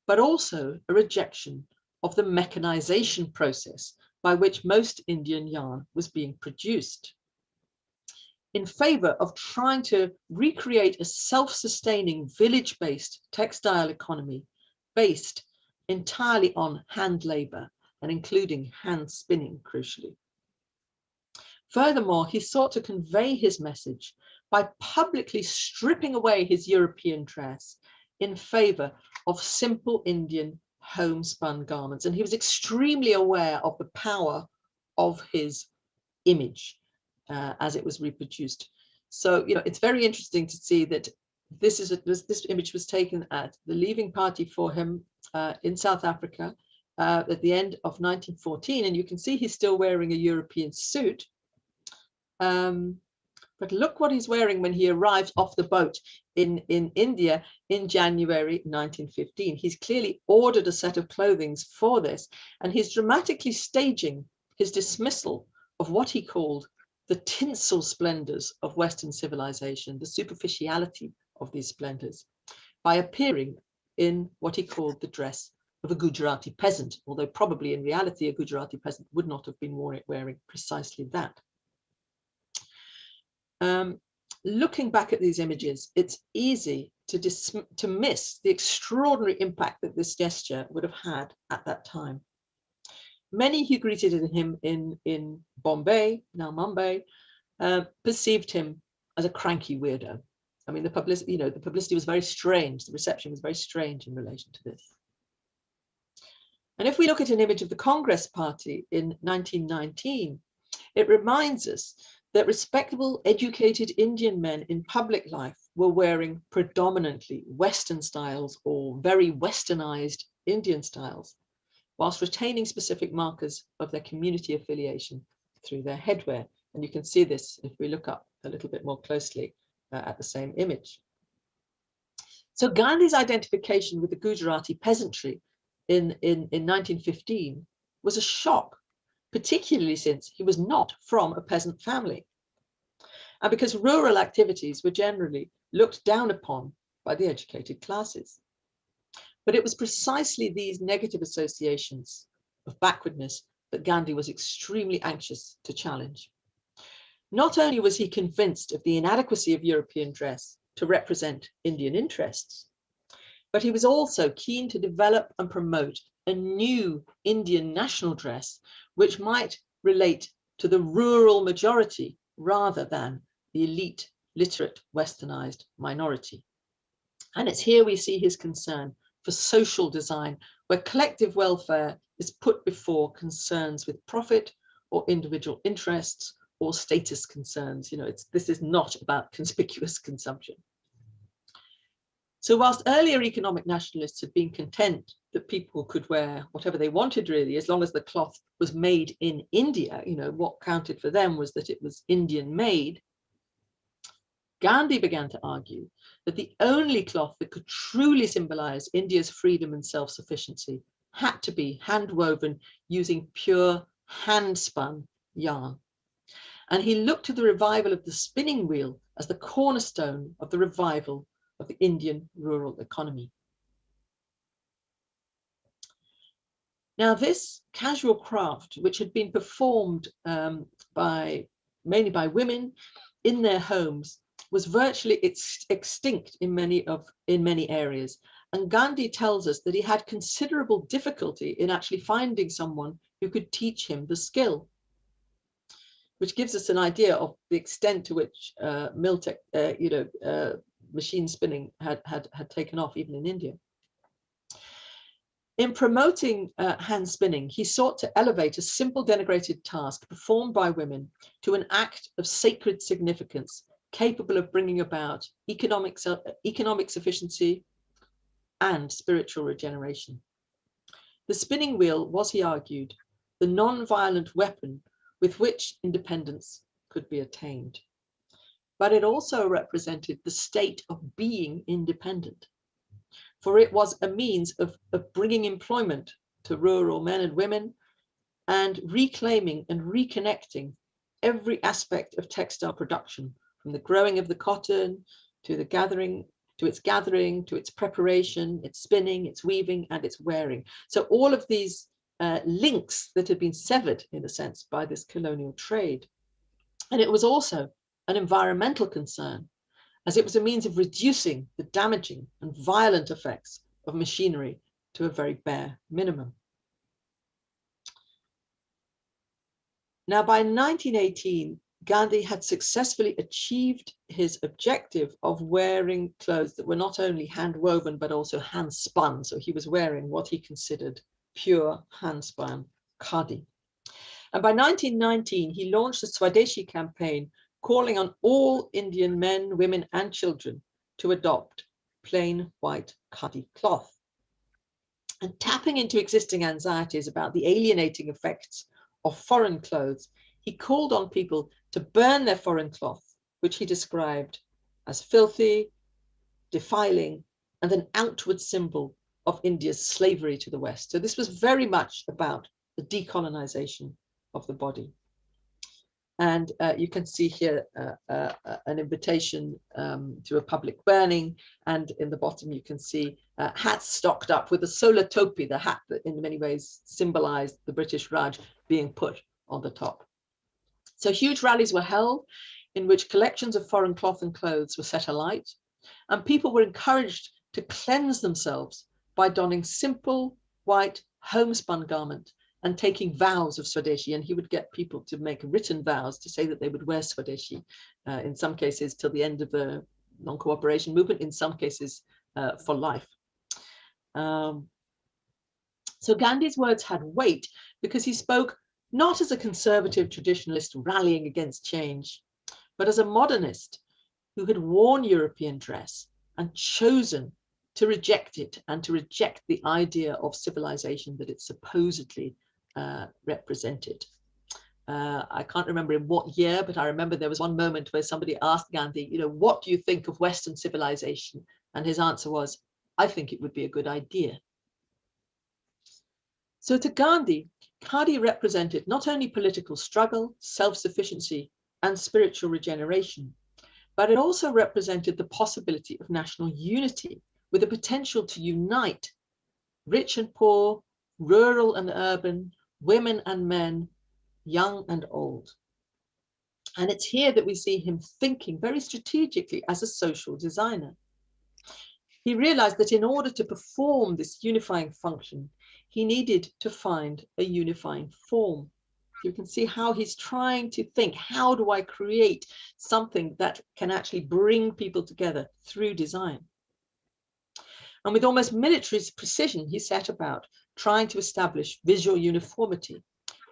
but also a rejection of the mechanization process by which most Indian yarn was being produced, in favor of trying to recreate a self-sustaining village-based textile economy based entirely on hand labor and including hand spinning, crucially. Furthermore, he sought to convey his message by publicly stripping away his European dress in favor of simple Indian homespun garments. And he was extremely aware of the power of his image as it was reproduced. So, you know, it's very interesting to see that this image was taken at the leaving party for him in South Africa at the end of 1914. And you can see he's still wearing a European suit. But look what he's wearing when he arrives off the boat in India in January 1915. He's clearly ordered a set of clothing for this, and he's dramatically staging his dismissal of what he called the tinsel splendors of Western civilization, the superficiality of these splendors, by appearing in what he called the dress of a Gujarati peasant, although probably in reality a Gujarati peasant would not have been wearing precisely that. Looking back at these images, it's easy to miss the extraordinary impact that this gesture would have had at that time. Many who greeted him in Bombay, now Mumbai, perceived him as a cranky weirdo. I mean, the publicity was very strange. The reception was very strange in relation to this. And if we look at an image of the Congress Party in 1919, it reminds us that respectable, educated Indian men in public life were wearing predominantly Western styles or very Westernized Indian styles, whilst retaining specific markers of their community affiliation through their headwear. And you can see this if we look up a little bit more closely at the same image. So Gandhi's identification with the Gujarati peasantry in 1915 was a shock, particularly since he was not from a peasant family, and because rural activities were generally looked down upon by the educated classes. But it was precisely these negative associations of backwardness that Gandhi was extremely anxious to challenge. Not only was he convinced of the inadequacy of European dress to represent Indian interests, But he was also keen to develop and promote a new Indian national dress, which might relate to the rural majority rather than the elite, literate, westernized minority. And it's here we see his concern for social design, where collective welfare is put before concerns with profit or individual interests or status concerns. You know, this is not about conspicuous consumption. So whilst earlier economic nationalists had been content that people could wear whatever they wanted, really, as long as the cloth was made in India, you know, what counted for them was that it was Indian made, Gandhi began to argue that the only cloth that could truly symbolize India's freedom and self-sufficiency had to be hand-woven using pure hand-spun yarn. And he looked to the revival of the spinning wheel as the cornerstone of the revival of the Indian rural economy. Now, this casual craft, which had been performed mainly by women in their homes, was virtually extinct in many areas. And Gandhi tells us that he had considerable difficulty in actually finding someone who could teach him the skill, which gives us an idea of the extent to which machine spinning had taken off even in India. In promoting hand spinning, he sought to elevate a simple denigrated task performed by women to an act of sacred significance, capable of bringing about economic sufficiency and spiritual regeneration. The spinning wheel was, he argued, the non-violent weapon with which independence could be attained. But it also represented the state of being independent, for it was a means of bringing employment to rural men and women and reclaiming and reconnecting every aspect of textile production, from the growing of the cotton to the gathering, to its preparation, its spinning, its weaving, and its wearing. So all of these links that had been severed, in a sense, by this colonial trade. And it was also an environmental concern, as it was a means of reducing the damaging and violent effects of machinery to a very bare minimum. Now, by 1918, Gandhi had successfully achieved his objective of wearing clothes that were not only hand woven, but also hand spun. So he was wearing what he considered pure hand spun khadi. And by 1919, he launched the Swadeshi campaign, calling on all Indian men, women, and children to adopt plain white khadi cloth. And tapping into existing anxieties about the alienating effects of foreign clothes, he called on people to burn their foreign cloth, which he described as filthy, defiling, and an outward symbol of India's slavery to the West. So this was very much about the decolonization of the body. And you can see here an invitation to a public burning. And in the bottom, you can see hats stocked up with a solar topi, the hat that in many ways symbolized the British Raj, being put on the top. So huge rallies were held in which collections of foreign cloth and clothes were set alight, and people were encouraged to cleanse themselves by donning simple, white, homespun garment and taking vows of Swadeshi. And he would get people to make written vows to say that they would wear Swadeshi, in some cases till the end of the non-cooperation movement, in some cases for life. So Gandhi's words had weight because he spoke not as a conservative traditionalist rallying against change, but as a modernist who had worn European dress and chosen to reject it and to reject the idea of civilization that it supposedly represented. I can't remember in what year, but I remember there was one moment where somebody asked Gandhi, you know, what do you think of Western civilization? And his answer was, I think it would be a good idea. So to Gandhi, khadi represented not only political struggle, self-sufficiency, and spiritual regeneration, but it also represented the possibility of national unity with the potential to unite rich and poor, rural and urban, women and men, young and old. And it's here that we see him thinking very strategically as a social designer. he realized that in order to perform this unifying function, he needed to find a unifying form. You can see how he's trying to think, how do I create something that can actually bring people together through design? And with almost military precision, he set about trying to establish visual uniformity,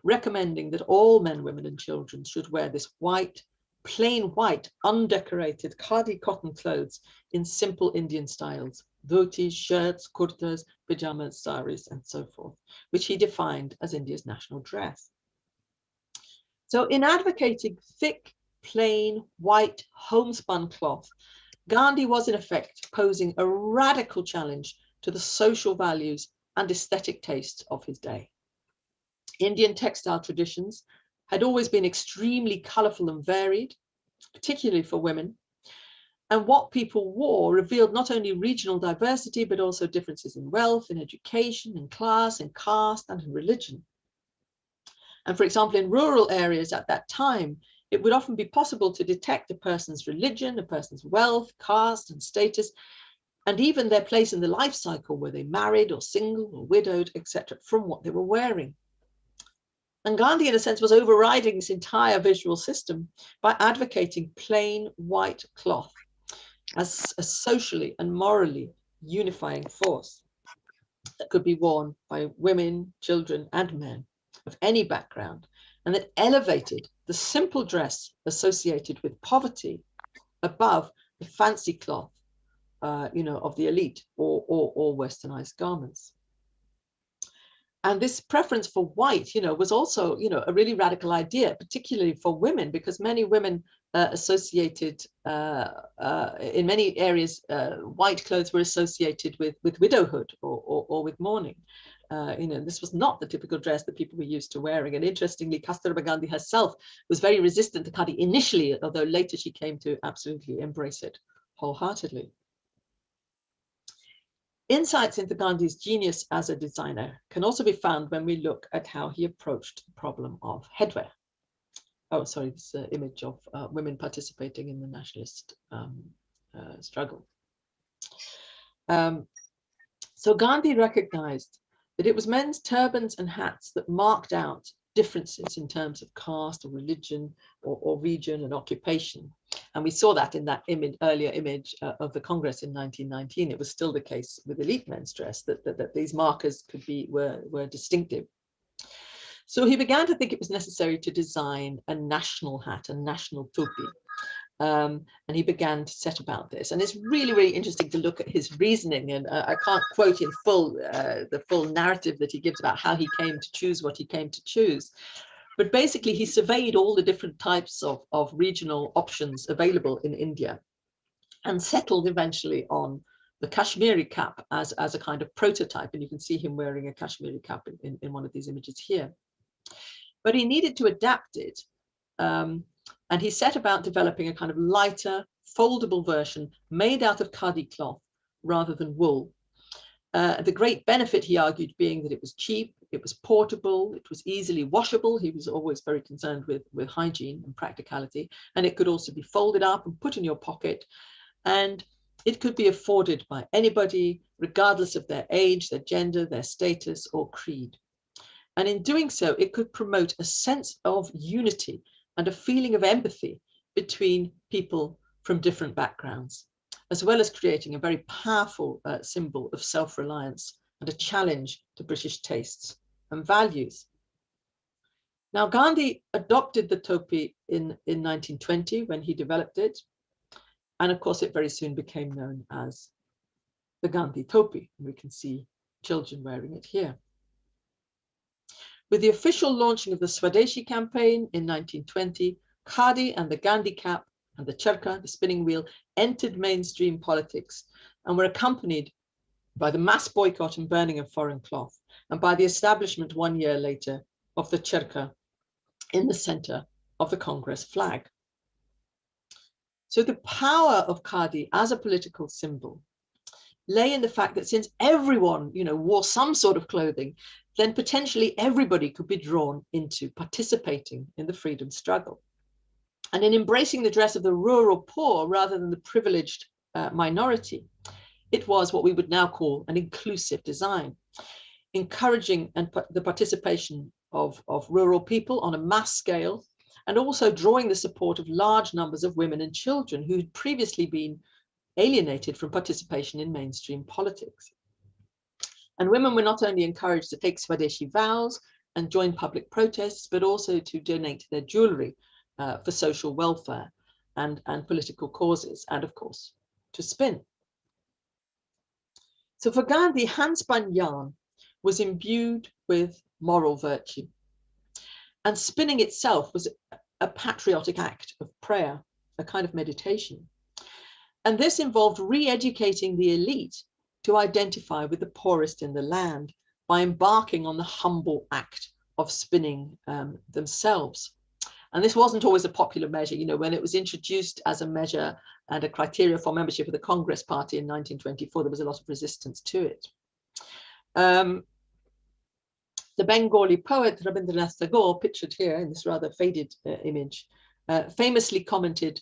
recommending that all men, women, and children should wear this white, plain white, undecorated khadi cotton clothes in simple Indian styles, dhotis, shirts, kurtas, pajamas, saris, and so forth, which he defined as India's national dress. So in advocating thick, plain, white, homespun cloth, Gandhi was in effect posing a radical challenge to the social values and aesthetic tastes of his day. Indian textile traditions had always been extremely colourful and varied, particularly for women. And what people wore revealed not only regional diversity, but also differences in wealth, in education, in class, in caste, and in religion. And for example, in rural areas at that time, it would often be possible to detect a person's religion, a person's wealth, caste, and status, and even their place in the life cycle, were they married or single or widowed, etc., from what they were wearing. And Gandhi, in a sense, was overriding this entire visual system by advocating plain white cloth as a socially and morally unifying force that could be worn by women, children, and men of any background, and that elevated the simple dress associated with poverty above the fancy cloth, of the elite or westernized garments. And this preference for white, was also, a really radical idea, particularly for women, because many women associated, in many areas, white clothes were associated with widowhood or with mourning. This was not the typical dress that people were used to wearing. And interestingly, Kasturba Gandhi herself was very resistant to khadi initially, although later she came to absolutely embrace it wholeheartedly. Insights into Gandhi's genius as a designer can also be found when we look at how he approached the problem of headwear. Oh, sorry, this image of women participating in the nationalist struggle. So Gandhi recognized that it was men's turbans and hats that marked out differences in terms of caste or religion or region and occupation. And we saw that in that earlier image of the Congress in 1919. It was still the case with elite men's dress that these markers were distinctive. So he began to think it was necessary to design a national hat, a national topi. And he began to set about this. And it's really, really interesting to look at his reasoning. And I can't quote in full the full narrative that he gives about how he came to choose what he came to choose. But basically, he surveyed all the different types of regional options available in India and settled eventually on the Kashmiri cap as a kind of prototype. And you can see him wearing a Kashmiri cap in one of these images here. But he needed to adapt it. And he set about developing a kind of lighter, foldable version made out of khadi cloth rather than wool. The great benefit, he argued, being that it was cheap, it was portable, it was easily washable. He was always very concerned with hygiene and practicality. And it could also be folded up and put in your pocket. And it could be afforded by anybody, regardless of their age, their gender, their status, or creed. And in doing so, it could promote a sense of unity and a feeling of empathy between people from different backgrounds, as well as creating a very powerful symbol of self-reliance and a challenge to British tastes and values. Now, Gandhi adopted the topi in 1920 when he developed it. And of course, it very soon became known as the Gandhi topi. We can see children wearing it here. With the official launching of the Swadeshi campaign in 1920, khadi and the Gandhi cap and the charkha, the spinning wheel, entered mainstream politics and were accompanied by the mass boycott and burning of foreign cloth, and by the establishment 1 year later of the charkha in the center of the Congress flag. So the power of khadi as a political symbol lay in the fact that since everyone, wore some sort of clothing, then potentially everybody could be drawn into participating in the freedom struggle. And in embracing the dress of the rural poor rather than the privileged minority, It was what we would now call an inclusive design, encouraging the participation of rural people on a mass scale, and also drawing the support of large numbers of women and children who had previously been alienated from participation in mainstream politics. And women were not only encouraged to take Swadeshi vows and join public protests, but also to donate their jewelry for social welfare and political causes, and of course, to spin. So for Gandhi, handspun yarn was imbued with moral virtue. And spinning itself was a patriotic act of prayer, a kind of meditation. And this involved re-educating the elite to identify with the poorest in the land by embarking on the humble act of spinning themselves. And this wasn't always a popular measure. You know, when it was introduced as a measure and a criteria for membership of the Congress Party in 1924, there was a lot of resistance to it. The Bengali poet Rabindranath Tagore, pictured here in this rather faded image, famously commented,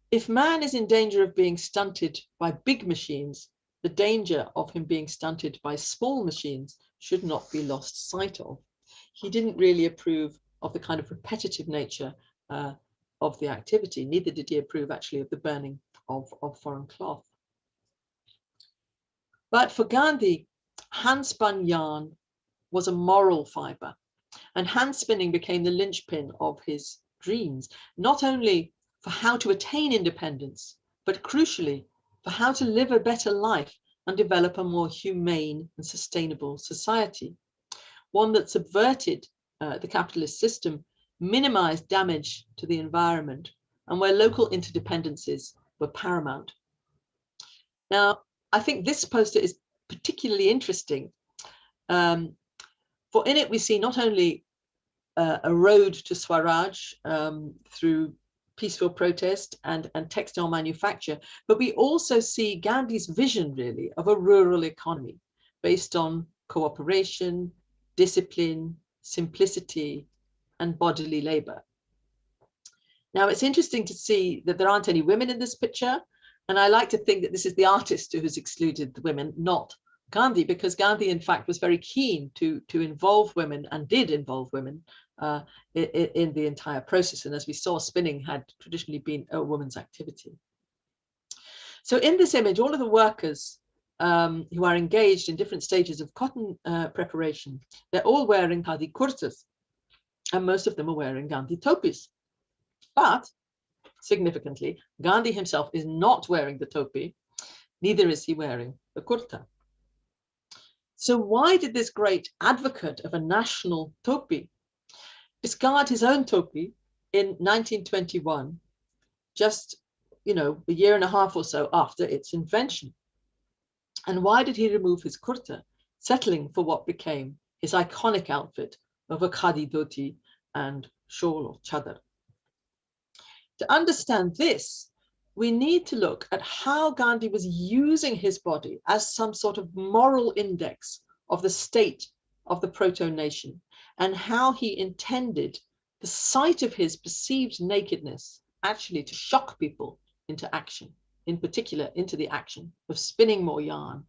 "If man is in danger of being stunted by big machines, the danger of him being stunted by small machines should not be lost sight of." He didn't really approve of the kind of repetitive nature of the activity. Neither did he approve actually of the burning of foreign cloth. But for Gandhi, handspun yarn was a moral fiber, and hand spinning became the linchpin of his dreams, not only for how to attain independence, but crucially for how to live a better life and develop a more humane and sustainable society, one that subverted the capitalist system, minimized damage to the environment, and where local interdependencies were paramount. Now, I think this poster is particularly interesting, for in it we see not only a road to Swaraj through peaceful protest and textile manufacture, but we also see Gandhi's vision really of a rural economy based on cooperation, discipline, simplicity, and bodily labor. Now, it's interesting to see that there aren't any women in this picture, and I like to think that this is the artist who has excluded the women, not Gandhi, because Gandhi, in fact, was very keen to involve women and did involve women in the entire process. And as we saw, spinning had traditionally been a woman's activity. So in this image, all of the workers who are engaged in different stages of cotton preparation, they're all wearing Gandhi kurtas, and most of them are wearing Gandhi topis. But significantly, Gandhi himself is not wearing the topi, neither is he wearing the kurta. So why did this great advocate of a national topi discard his own topi in 1921, just, you know, a year and a half or so after its invention? And why did he remove his kurta, settling for what became his iconic outfit of a khadi dhoti and shawl or chadar? To understand this, we need to look at how Gandhi was using his body as some sort of moral index of the state of the proto-nation, and how he intended the sight of his perceived nakedness actually to shock people into action, in particular into the action of spinning more yarn,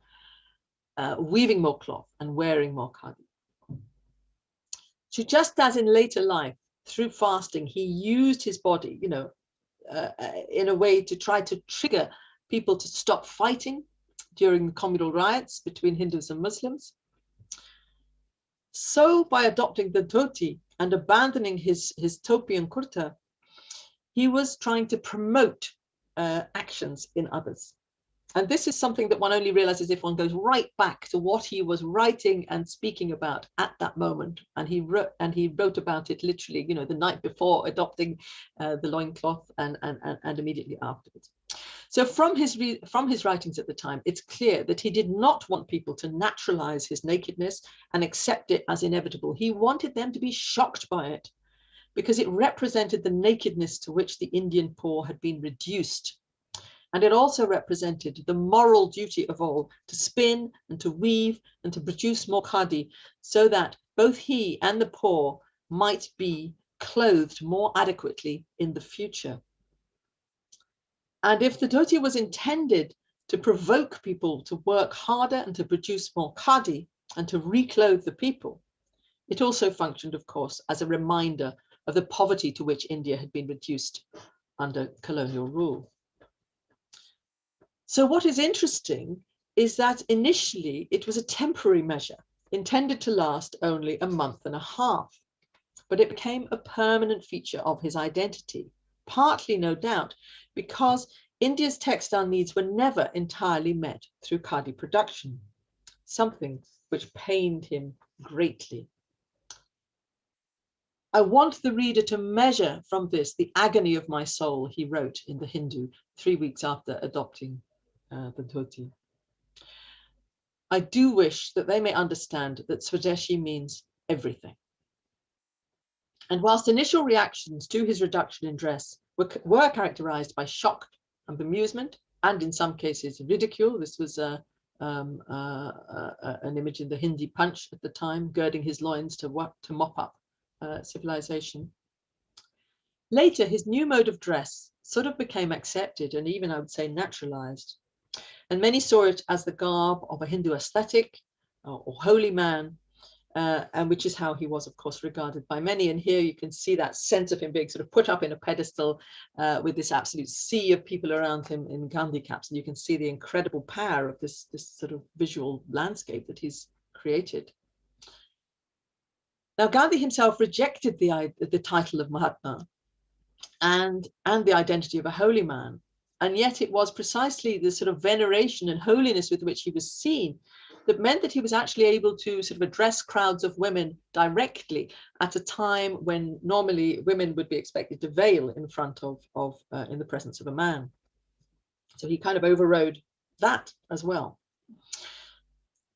weaving more cloth, and wearing more khadi. So just as in later life, through fasting, he used his body, you know, in a way to try to trigger people to stop fighting during the communal riots between Hindus and Muslims. So by adopting the dhoti and abandoning his topi and kurta, he was trying to promote actions in others. And this is something that one only realizes if one goes right back to what he was writing and speaking about at that moment. And he wrote about it literally, you know, the night before adopting the loincloth and immediately afterwards. So from his writings at the time, it's clear that he did not want people to naturalize his nakedness and accept it as inevitable. He wanted them to be shocked by it, because it represented the nakedness to which the Indian poor had been reduced. And it also represented the moral duty of all to spin and to weave and to produce more khadi, so that both he and the poor might be clothed more adequately in the future. And if the dhoti was intended to provoke people to work harder and to produce more khadi and to reclothe the people, it also functioned, of course, as a reminder of the poverty to which India had been reduced under colonial rule. So what is interesting is that initially it was a temporary measure intended to last only a month and a half, but it became a permanent feature of his identity, partly, no doubt, because India's textile needs were never entirely met through khadi production, something which pained him greatly. I want the reader to measure from this the agony of my soul, he wrote in the Hindu 3 weeks after adopting the dhoti. I do wish that they may understand that Swadeshi means everything. And whilst initial reactions to his reduction in dress were characterized by shock and bemusement, and in some cases ridicule, this was an image in the Hindi Punch at the time, girding his loins to mop up civilization. Later, his new mode of dress sort of became accepted and even, I would say, naturalized. And many saw it as the garb of a Hindu aesthetic or holy man, and which is how he was, of course, regarded by many. And here you can see that sense of him being sort of put up in a pedestal with this absolute sea of people around him in Gandhi caps. And you can see the incredible power of this sort of visual landscape that he's created. Now, Gandhi himself rejected the title of Mahatma and the identity of a holy man. And yet it was precisely the sort of veneration and holiness with which he was seen that meant that he was actually able to sort of address crowds of women directly at a time when normally women would be expected to veil in front of in the presence of a man. So he kind of overrode that as well.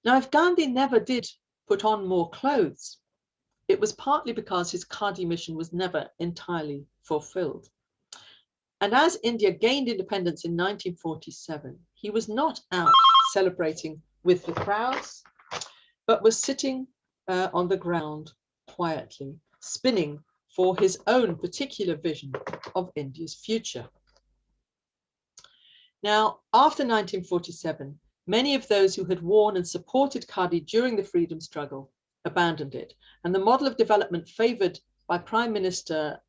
Now, if Gandhi never did put on more clothes, it was partly because his khadi mission was never entirely fulfilled. And as India gained independence in 1947, he was not out celebrating with the crowds, but was sitting on the ground quietly, spinning for his own particular vision of India's future. Now, after 1947, many of those who had worn and supported khadi during the freedom struggle abandoned it. And the model of development favored by Prime Minister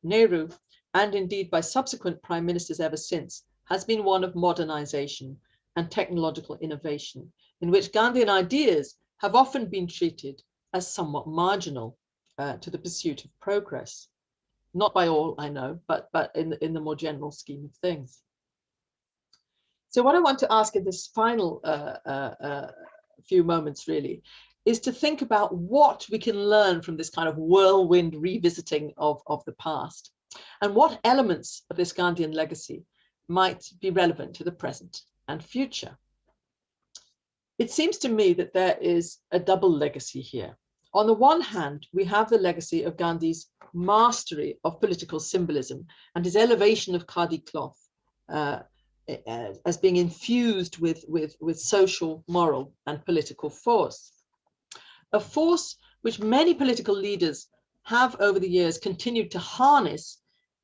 Nehru, and indeed by subsequent prime ministers ever since, has been one of modernization and technological innovation, in which Gandhian ideas have often been treated as somewhat marginal to the pursuit of progress. Not by all, I know, but in the more general scheme of things. So what I want to ask in this final few moments really is to think about what we can learn from this kind of whirlwind revisiting of the past, and what elements of this Gandhian legacy might be relevant to the present and future. It seems to me that there is a double legacy here. On the one hand, we have the legacy of Gandhi's mastery of political symbolism and his elevation of khadi cloth as being infused with social, moral, and political force. A force which many political leaders have over the years continued to harness,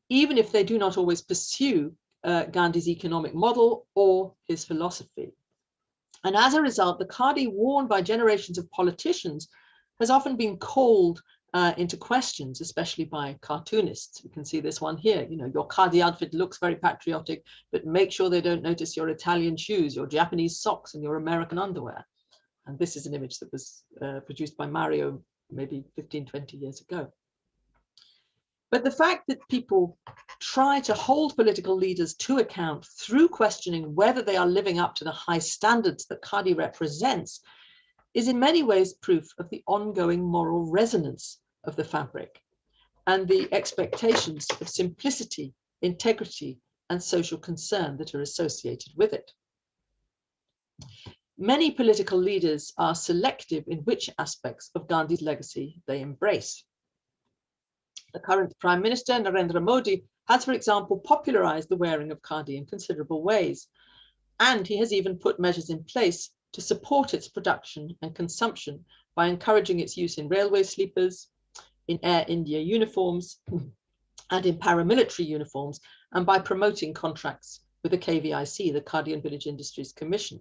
even if they do not always pursue Gandhi's economic model or his philosophy. And as a result, the khadi worn by generations of politicians has often been called into questions, especially by cartoonists. You can see this one here, you know, your khadi outfit looks very patriotic, but make sure they don't notice your Italian shoes, your Japanese socks, and your American underwear. And this is an image that was produced by Mario maybe 15, 20 years ago. But the fact that people try to hold political leaders to account through questioning whether they are living up to the high standards that khadi represents is in many ways proof of the ongoing moral resonance of the fabric and the expectations of simplicity, integrity, and social concern that are associated with it. Many political leaders are selective in which aspects of Gandhi's legacy they embrace. The current Prime Minister, Narendra Modi, has, for example, popularized the wearing of khadi in considerable ways, and he has even put measures in place to support its production and consumption by encouraging its use in railway sleepers, in Air India uniforms, and in paramilitary uniforms, and by promoting contracts with the KVIC, the Khadi and Village Industries Commission.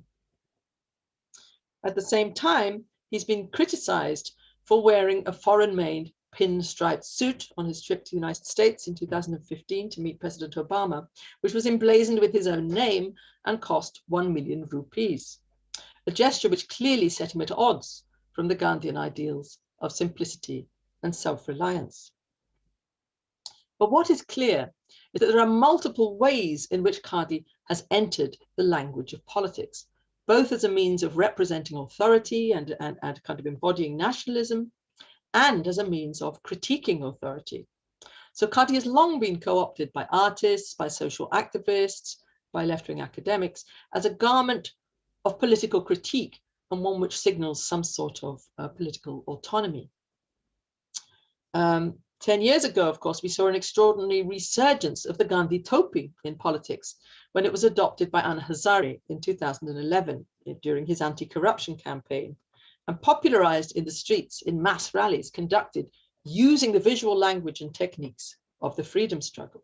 At the same time, he's been criticized for wearing a foreign-made pinstriped suit on his trip to the United States in 2015 to meet President Obama, which was emblazoned with his own name and cost 1 million rupees, a gesture which clearly set him at odds from the Gandhian ideals of simplicity and self-reliance. But what is clear is that there are multiple ways in which Khadi has entered the language of politics, both as a means of representing authority and kind of embodying nationalism, and as a means of critiquing authority. So Khadi has long been co-opted by artists, by social activists, by left-wing academics as a garment of political critique and one which signals some sort of political autonomy. 10 years ago, of course, we saw an extraordinary resurgence of the Gandhi Topi in politics when it was adopted by Anna Hazare in 2011 during his anti-corruption campaign and popularized in the streets in mass rallies conducted using the visual language and techniques of the freedom struggle.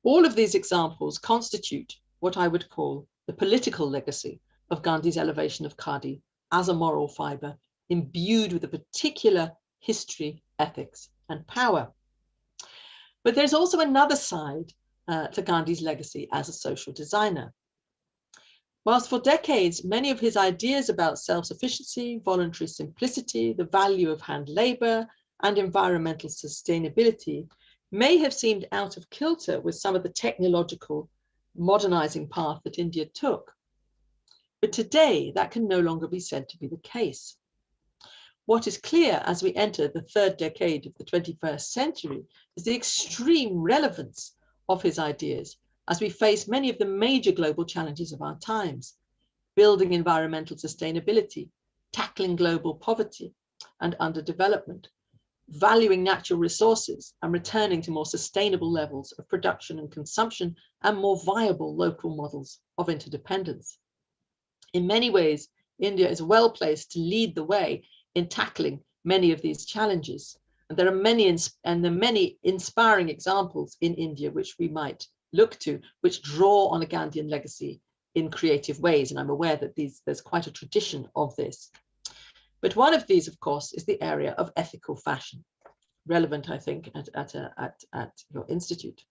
All of these examples constitute what I would call the political legacy of Gandhi's elevation of Khadi as a moral fiber imbued with a particular history, ethics, and power. But there's also another side to Gandhi's legacy as a social designer. Whilst for decades, many of his ideas about self-sufficiency, voluntary simplicity, the value of hand labor, and environmental sustainability may have seemed out of kilter with some of the technological modernizing path that India took. But today, that can no longer be said to be the case. What is clear as we enter the third decade of the 21st century is the extreme relevance of his ideas as we face many of the major global challenges of our times: building environmental sustainability, tackling global poverty and underdevelopment, valuing natural resources and returning to more sustainable levels of production and consumption and more viable local models of interdependence. In many ways, India is well placed to lead the way in tackling many of these challenges. And there are many inspiring examples in India which we might look to, which draw on a Gandhian legacy in creative ways. And I'm aware that there's quite a tradition of this. But one of these, of course, is the area of ethical fashion, relevant, I think, at your institute.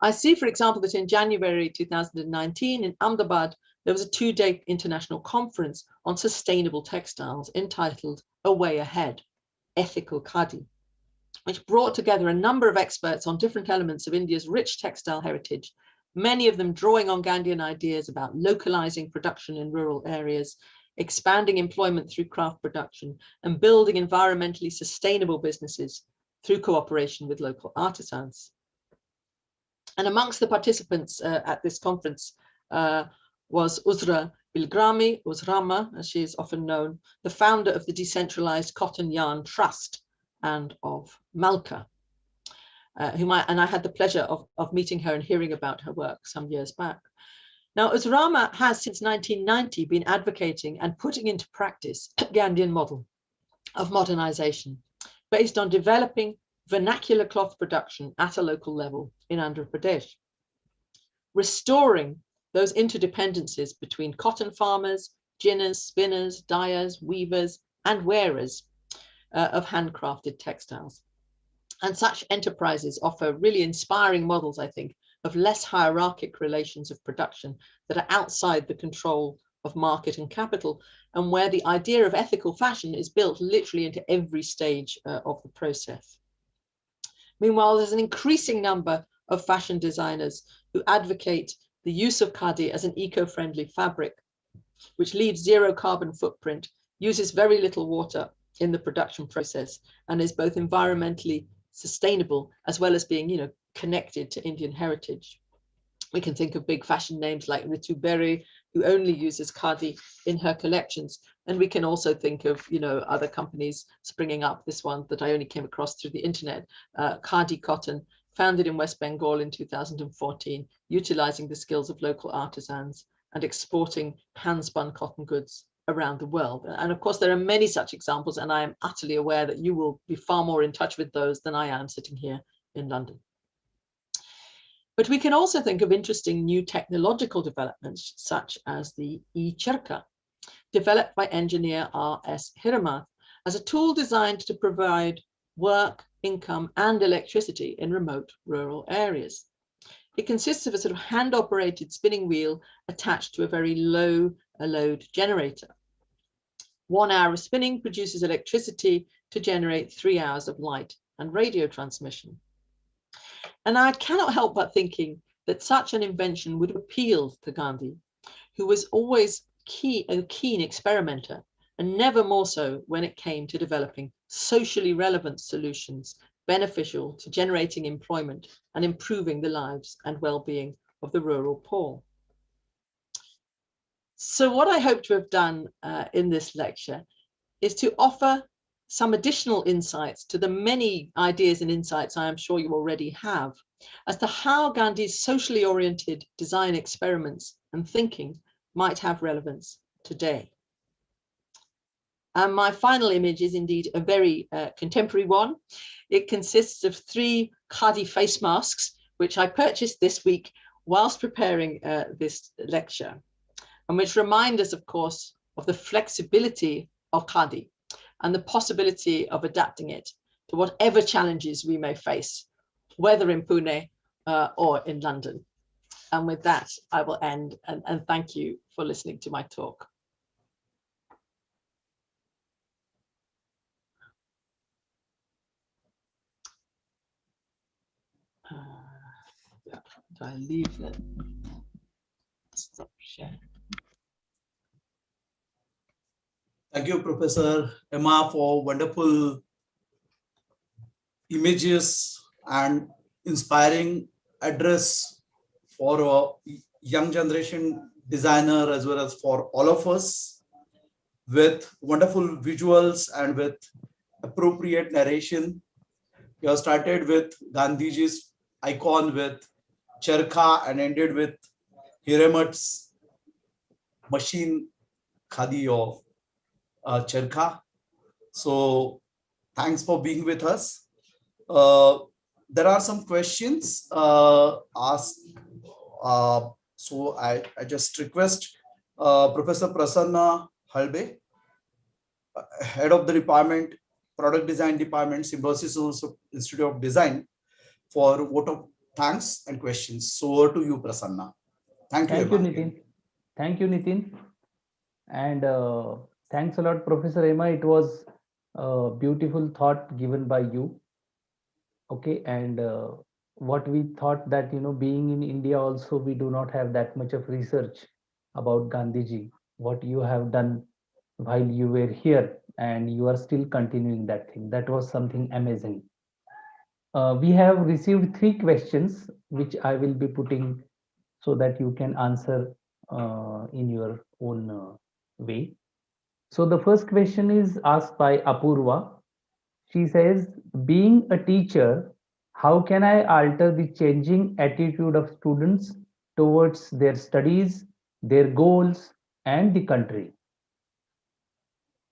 I see, for example, that in January 2019 in Ahmedabad, there was a 2-day international conference on sustainable textiles entitled A Way Ahead, Ethical Khadi, which brought together a number of experts on different elements of India's rich textile heritage, many of them drawing on Gandhian ideas about localizing production in rural areas, expanding employment through craft production, and building environmentally sustainable businesses through cooperation with local artisans. And amongst the participants at this conference was Uzra Uzrama, as she is often known, the founder of the decentralized Cotton Yarn Trust and of Malka, and I had the pleasure of meeting her and hearing about her work some years back. Now, Uzrama has since 1990 been advocating and putting into practice a Gandhian model of modernization based on developing vernacular cloth production at a local level in Andhra Pradesh, restoring those interdependencies between cotton farmers, ginners, spinners, dyers, weavers, and wearers of handcrafted textiles. And such enterprises offer really inspiring models, I think, of less hierarchic relations of production that are outside the control of market and capital, and where the idea of ethical fashion is built literally into every stage of the process. Meanwhile, there's an increasing number of fashion designers who advocate the use of khadi as an eco-friendly fabric, which leaves zero carbon footprint, uses very little water in the production process, and is both environmentally sustainable as well as being, connected to Indian heritage. We can think of big fashion names like Ritu Berry, who only uses khadi in her collections. And we can also think of, other companies springing up. This one that I only came across through the internet, Khadi Cotton, founded in West Bengal in 2014, utilizing the skills of local artisans and exporting hand-spun cotton goods around the world. And of course, there are many such examples, and I am utterly aware that you will be far more in touch with those than I am sitting here in London. But we can also think of interesting new technological developments, such as the e-charka, developed by engineer R.S. Hiramath as a tool designed to provide work, income, and electricity in remote rural areas. It consists of a sort of hand-operated spinning wheel attached to a very low load generator. 1 hour of spinning produces electricity to generate 3 hours of light and radio transmission. And I cannot help but thinking that such an invention would appeal to Gandhi, who was always a keen experimenter, and never more so when it came to developing socially relevant solutions beneficial to generating employment and improving the lives and well-being of the rural poor. So what I hope to have done in this lecture is to offer some additional insights to the many ideas and insights I am sure you already have as to how Gandhi's socially oriented design experiments and thinking might have relevance today. And my final image is indeed a very contemporary one. It consists of 3 khadi face masks, which I purchased this week whilst preparing this lecture, and which remind us, of course, of the flexibility of khadi and the possibility of adapting it to whatever challenges we may face, whether in Pune or in London. And with that, I will end and thank you for listening to my talk. Do I leave it? Stop sharing. Thank you, Professor Emma, for wonderful images and inspiring address for a young generation designer as well as for all of us, with wonderful visuals and with appropriate narration. You have started with Gandhiji's icon with charkha and ended with Hiramath's machine khadi of charkha. So thanks for being with us. There are some questions asked. So I just request Professor Prasanna Halbe, head of the department, product design department, Symbiosis Institute of Design, for vote of thanks and questions. So over to you, Prasanna. Thank you, Nitin. Thank you, Nitin. And thanks a lot, Professor Emma. It was a beautiful thought given by you. Okay, and what we thought that, being in India also, we do not have that much of research about Gandhiji, what you have done while you were here, and you are still continuing that thing. That was something amazing. We have received 3 questions, which I will be putting so that you can answer in your own way. So the first question is asked by Apurva. She says, being a teacher, how can I alter the changing attitude of students towards their studies, their goals, and the country?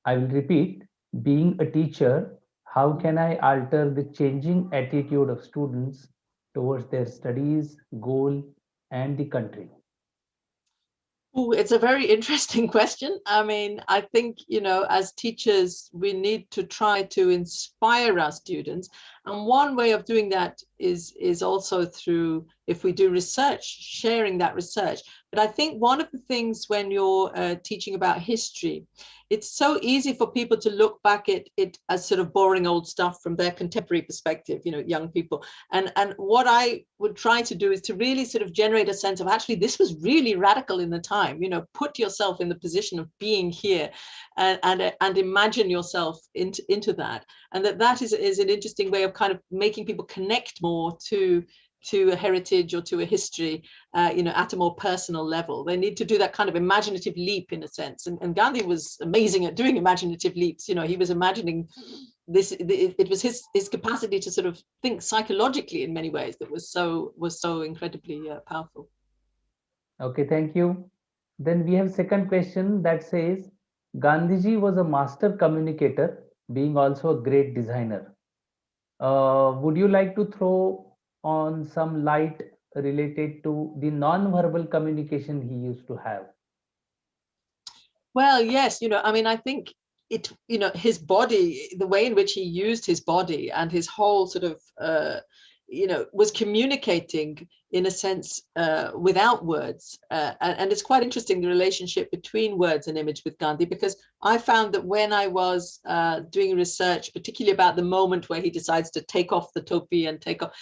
I will repeat, being a teacher, how can I alter the changing attitude of students towards their studies, goal, and the country? Ooh, it's a very interesting question. I mean, I think, as teachers, we need to try to inspire our students. And one way of doing that is also through, if we do research, sharing that research. But I think one of the things when you're teaching about history, it's so easy for people to look back at it as sort of boring old stuff from their contemporary perspective, young people. And what I would try to do is to really sort of generate a sense of, actually, this was really radical in the time. Put yourself in the position of being here and imagine yourself into that. And that is an interesting way of kind of making people connect more to a heritage or to a history, at a more personal level. They need to do that kind of imaginative leap, in a sense. And Gandhi was amazing at doing imaginative leaps. He was imagining this. It was his capacity to sort of think psychologically in many ways that was so incredibly powerful. Okay, thank you. Then we have second question that says, Gandhiji was a master communicator, being also a great designer. Would you like to throw on some light related to the non-verbal communication he used to have? Well, yes, I mean, I think it, his body, the way in which he used his body and his whole sort of, was communicating in a sense without words. And it's quite interesting, the relationship between words and image with Gandhi, because I found that when I was doing research, particularly about the moment where he decides to take off the topi and take off,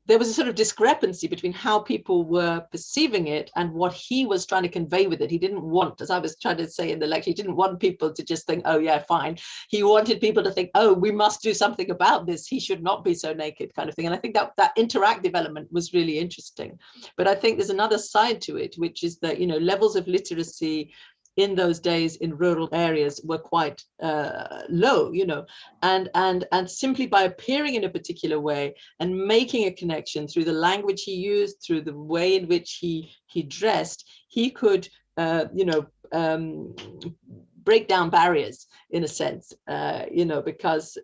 there was a sort of discrepancy between how people were perceiving it and what he was trying to convey with it. He didn't want, as I was trying to say in the lecture, he didn't want people to just think, oh yeah, fine. He wanted people to think, oh, we must do something about this. He should not be so naked, kind of thing. And I think that interactive element was really interesting. But I think there's another side to it, which is that, levels of literacy in those days in rural areas were quite low, and simply by appearing in a particular way and making a connection through the language he used, through the way in which he dressed, he could, break down barriers in a sense, because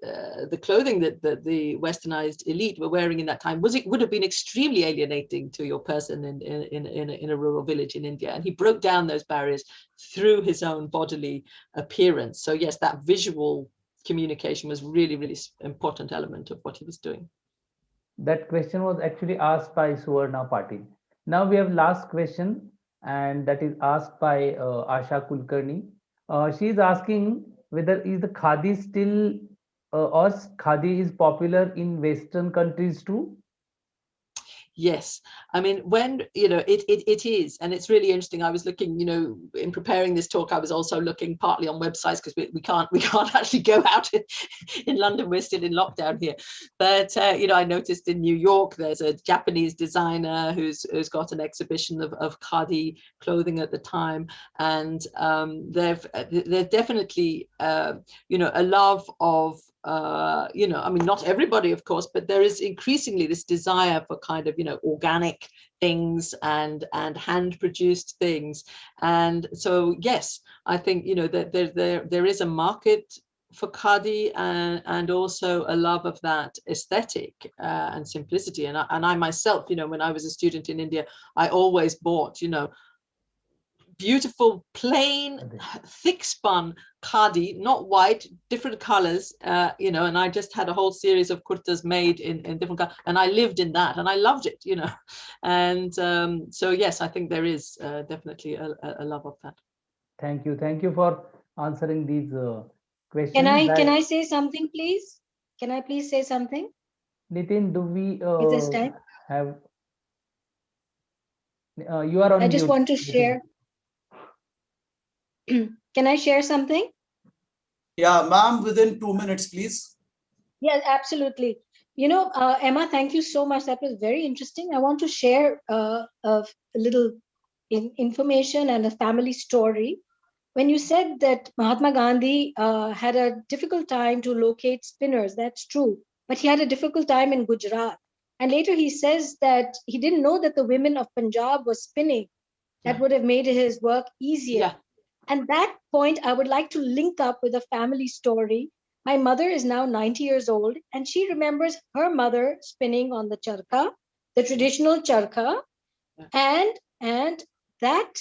the clothing that the westernized elite were wearing in that time would have been extremely alienating to your person in a rural village in India. And he broke down those barriers through his own bodily appearance. So yes, that visual communication was really, really important element of what he was doing. That question was actually asked by Suvarna Patil. Now we have last question, and that is asked by Asha Kulkarni. She is asking whether is the khadi still or khadi is popular in Western countries too? Yes, I mean, when it is, and it's really interesting. I was looking, in preparing this talk, I was also looking partly on websites, because we can't actually go out in London. We're still in lockdown here. But I noticed in New York there's a Japanese designer who's got an exhibition of khadi clothing at the time, and there's definitely a love of I mean, not everybody, of course, but there is increasingly this desire for kind of, organic things and hand produced things. And so, yes, I think, that there is a market for khadi, and also a love of that aesthetic and simplicity. And I myself, when I was a student in India, I always bought, beautiful, plain, thick spun khadi, not white, different colors, and I just had a whole series of kurtas made in different colors, and I lived in that, and I loved it, and so yes, I think there is definitely a love of that. Thank you for answering these questions. Can I say something, please? Can I please say something? Nitin, do we this time? have? You are on. I just mute, want to Nitin. share. Can I share something? Yeah, ma'am, within 2 minutes, please. Yes, absolutely. Emma, thank you so much. That was very interesting. I want to share a little information and a family story. When you said that Mahatma Gandhi had a difficult time to locate spinners, that's true. But he had a difficult time in Gujarat. And later he says that he didn't know that the women of Punjab were spinning. That would have made his work easier. Yeah. And that point, I would like to link up with a family story. My mother is now 90 years old, and she remembers her mother spinning on the charkha, the traditional charkha, and that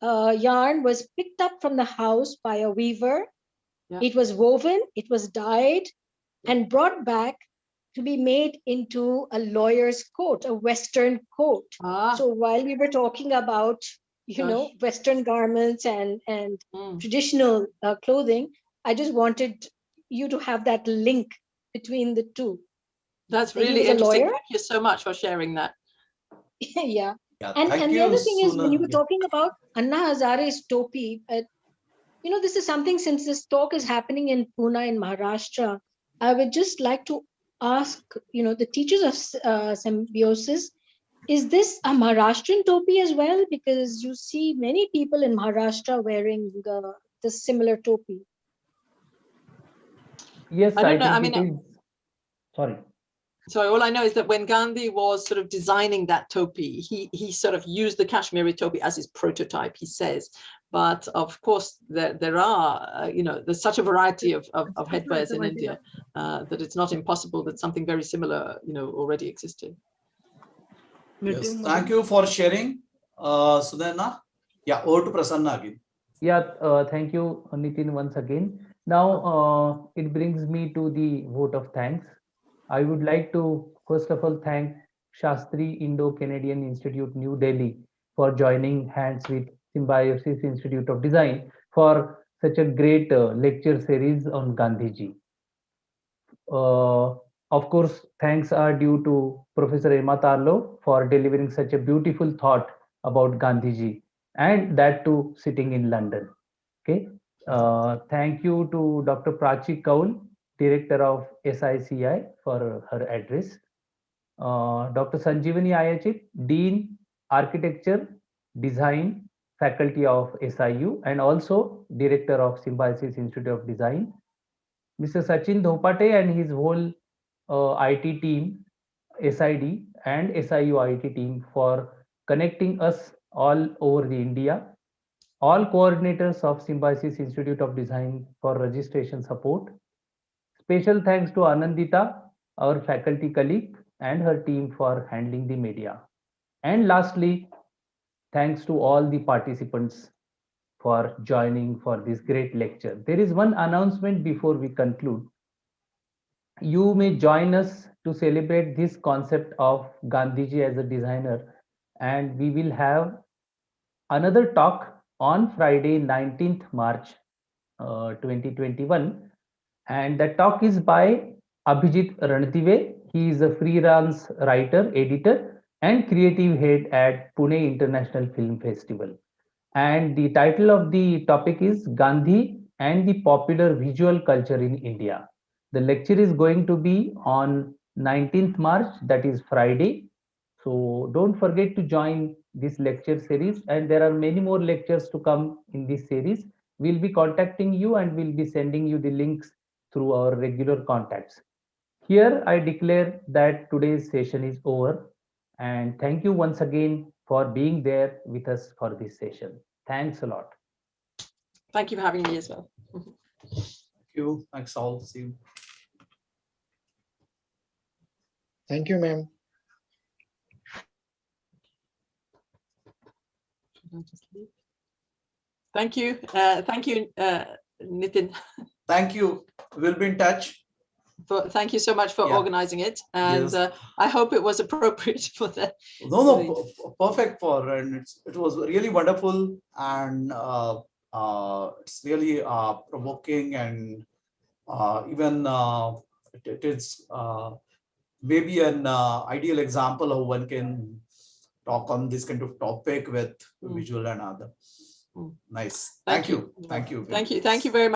yarn was picked up from the house by a weaver. Yeah. It was woven, it was dyed, and brought back to be made into a lawyer's coat, a Western coat. So while we were talking about Western garments and traditional clothing, I just wanted you to have that link between the two. That's really interesting. Thank you so much for sharing that. Yeah. And the other thing is, when you were talking about Anna Hazare's topi, this is something, since this talk is happening in Pune in Maharashtra, I would just like to ask, the teachers of Symbiosis, is this a Maharashtrian topi as well? Because you see many people in Maharashtra wearing the similar topi. Yes, I think it is. Sorry, all I know is that when Gandhi was sort of designing that topi, he sort of used the Kashmiri topi as his prototype, he says. But of course, there are, there's such a variety of headwears in India that it's not impossible that something very similar, already existed. Yes, thank you for sharing, Sudhana. Yeah, over to Prasanna again. Yeah, thank you, Nitin, once again. Now, it brings me to the vote of thanks. I would like to, first of all, thank Shastri Indo-Canadian Institute, New Delhi, for joining hands with Symbiosis Institute of Design for such a great lecture series on Gandhiji. Uh, of course, thanks are due to Professor Emma Tarlow for delivering such a beautiful thought about Gandhiji, and that too sitting in London. Okay. Thank you to Dr. Prachi Kaul, Director of SICI, for her address. Dr. Sanjeevani Ayachit, Dean, Architecture, Design, Faculty of SIU, and also Director of Symbiosis Institute of Design. Mr. Sachin Dhopate and his whole IT team, SID and SIU IT team, for connecting us all over the India. All coordinators of Symbiosis Institute of Design for registration support. Special thanks to Anandita, our faculty colleague, and her team for handling the media. And lastly, thanks to all the participants for joining for this great lecture. There is one announcement before we conclude. You may join us to celebrate this concept of Gandhiji as a designer, and we will have another talk on Friday, 19th March 2021, and the talk is by Abhijit Randive. He is a freelance writer, editor, and creative head at Pune International Film Festival. And the title of the topic is Gandhi and the Popular Visual Culture in India. The lecture is going to be on 19th March, that is Friday. So don't forget to join this lecture series, and there are many more lectures to come in this series. We'll be contacting you and we'll be sending you the links through our regular contacts. Here I declare that today's session is over, and thank you once again for being there with us for this session. Thanks a lot. Thank you for having me as well. Thank you. Thanks all. See you. Thank you, ma'am. Thank you. Thank you, Nitin. Thank you. We'll be in touch. Thank you so much for Yeah. organizing it, and Yes. I hope it was appropriate for the. No, perfect for, and it was really wonderful, and it's really provoking, and even it is maybe an ideal example of one can talk on this kind of topic with visual and other. Nice. Thank you. Thank you. Thank you. Thank you very much.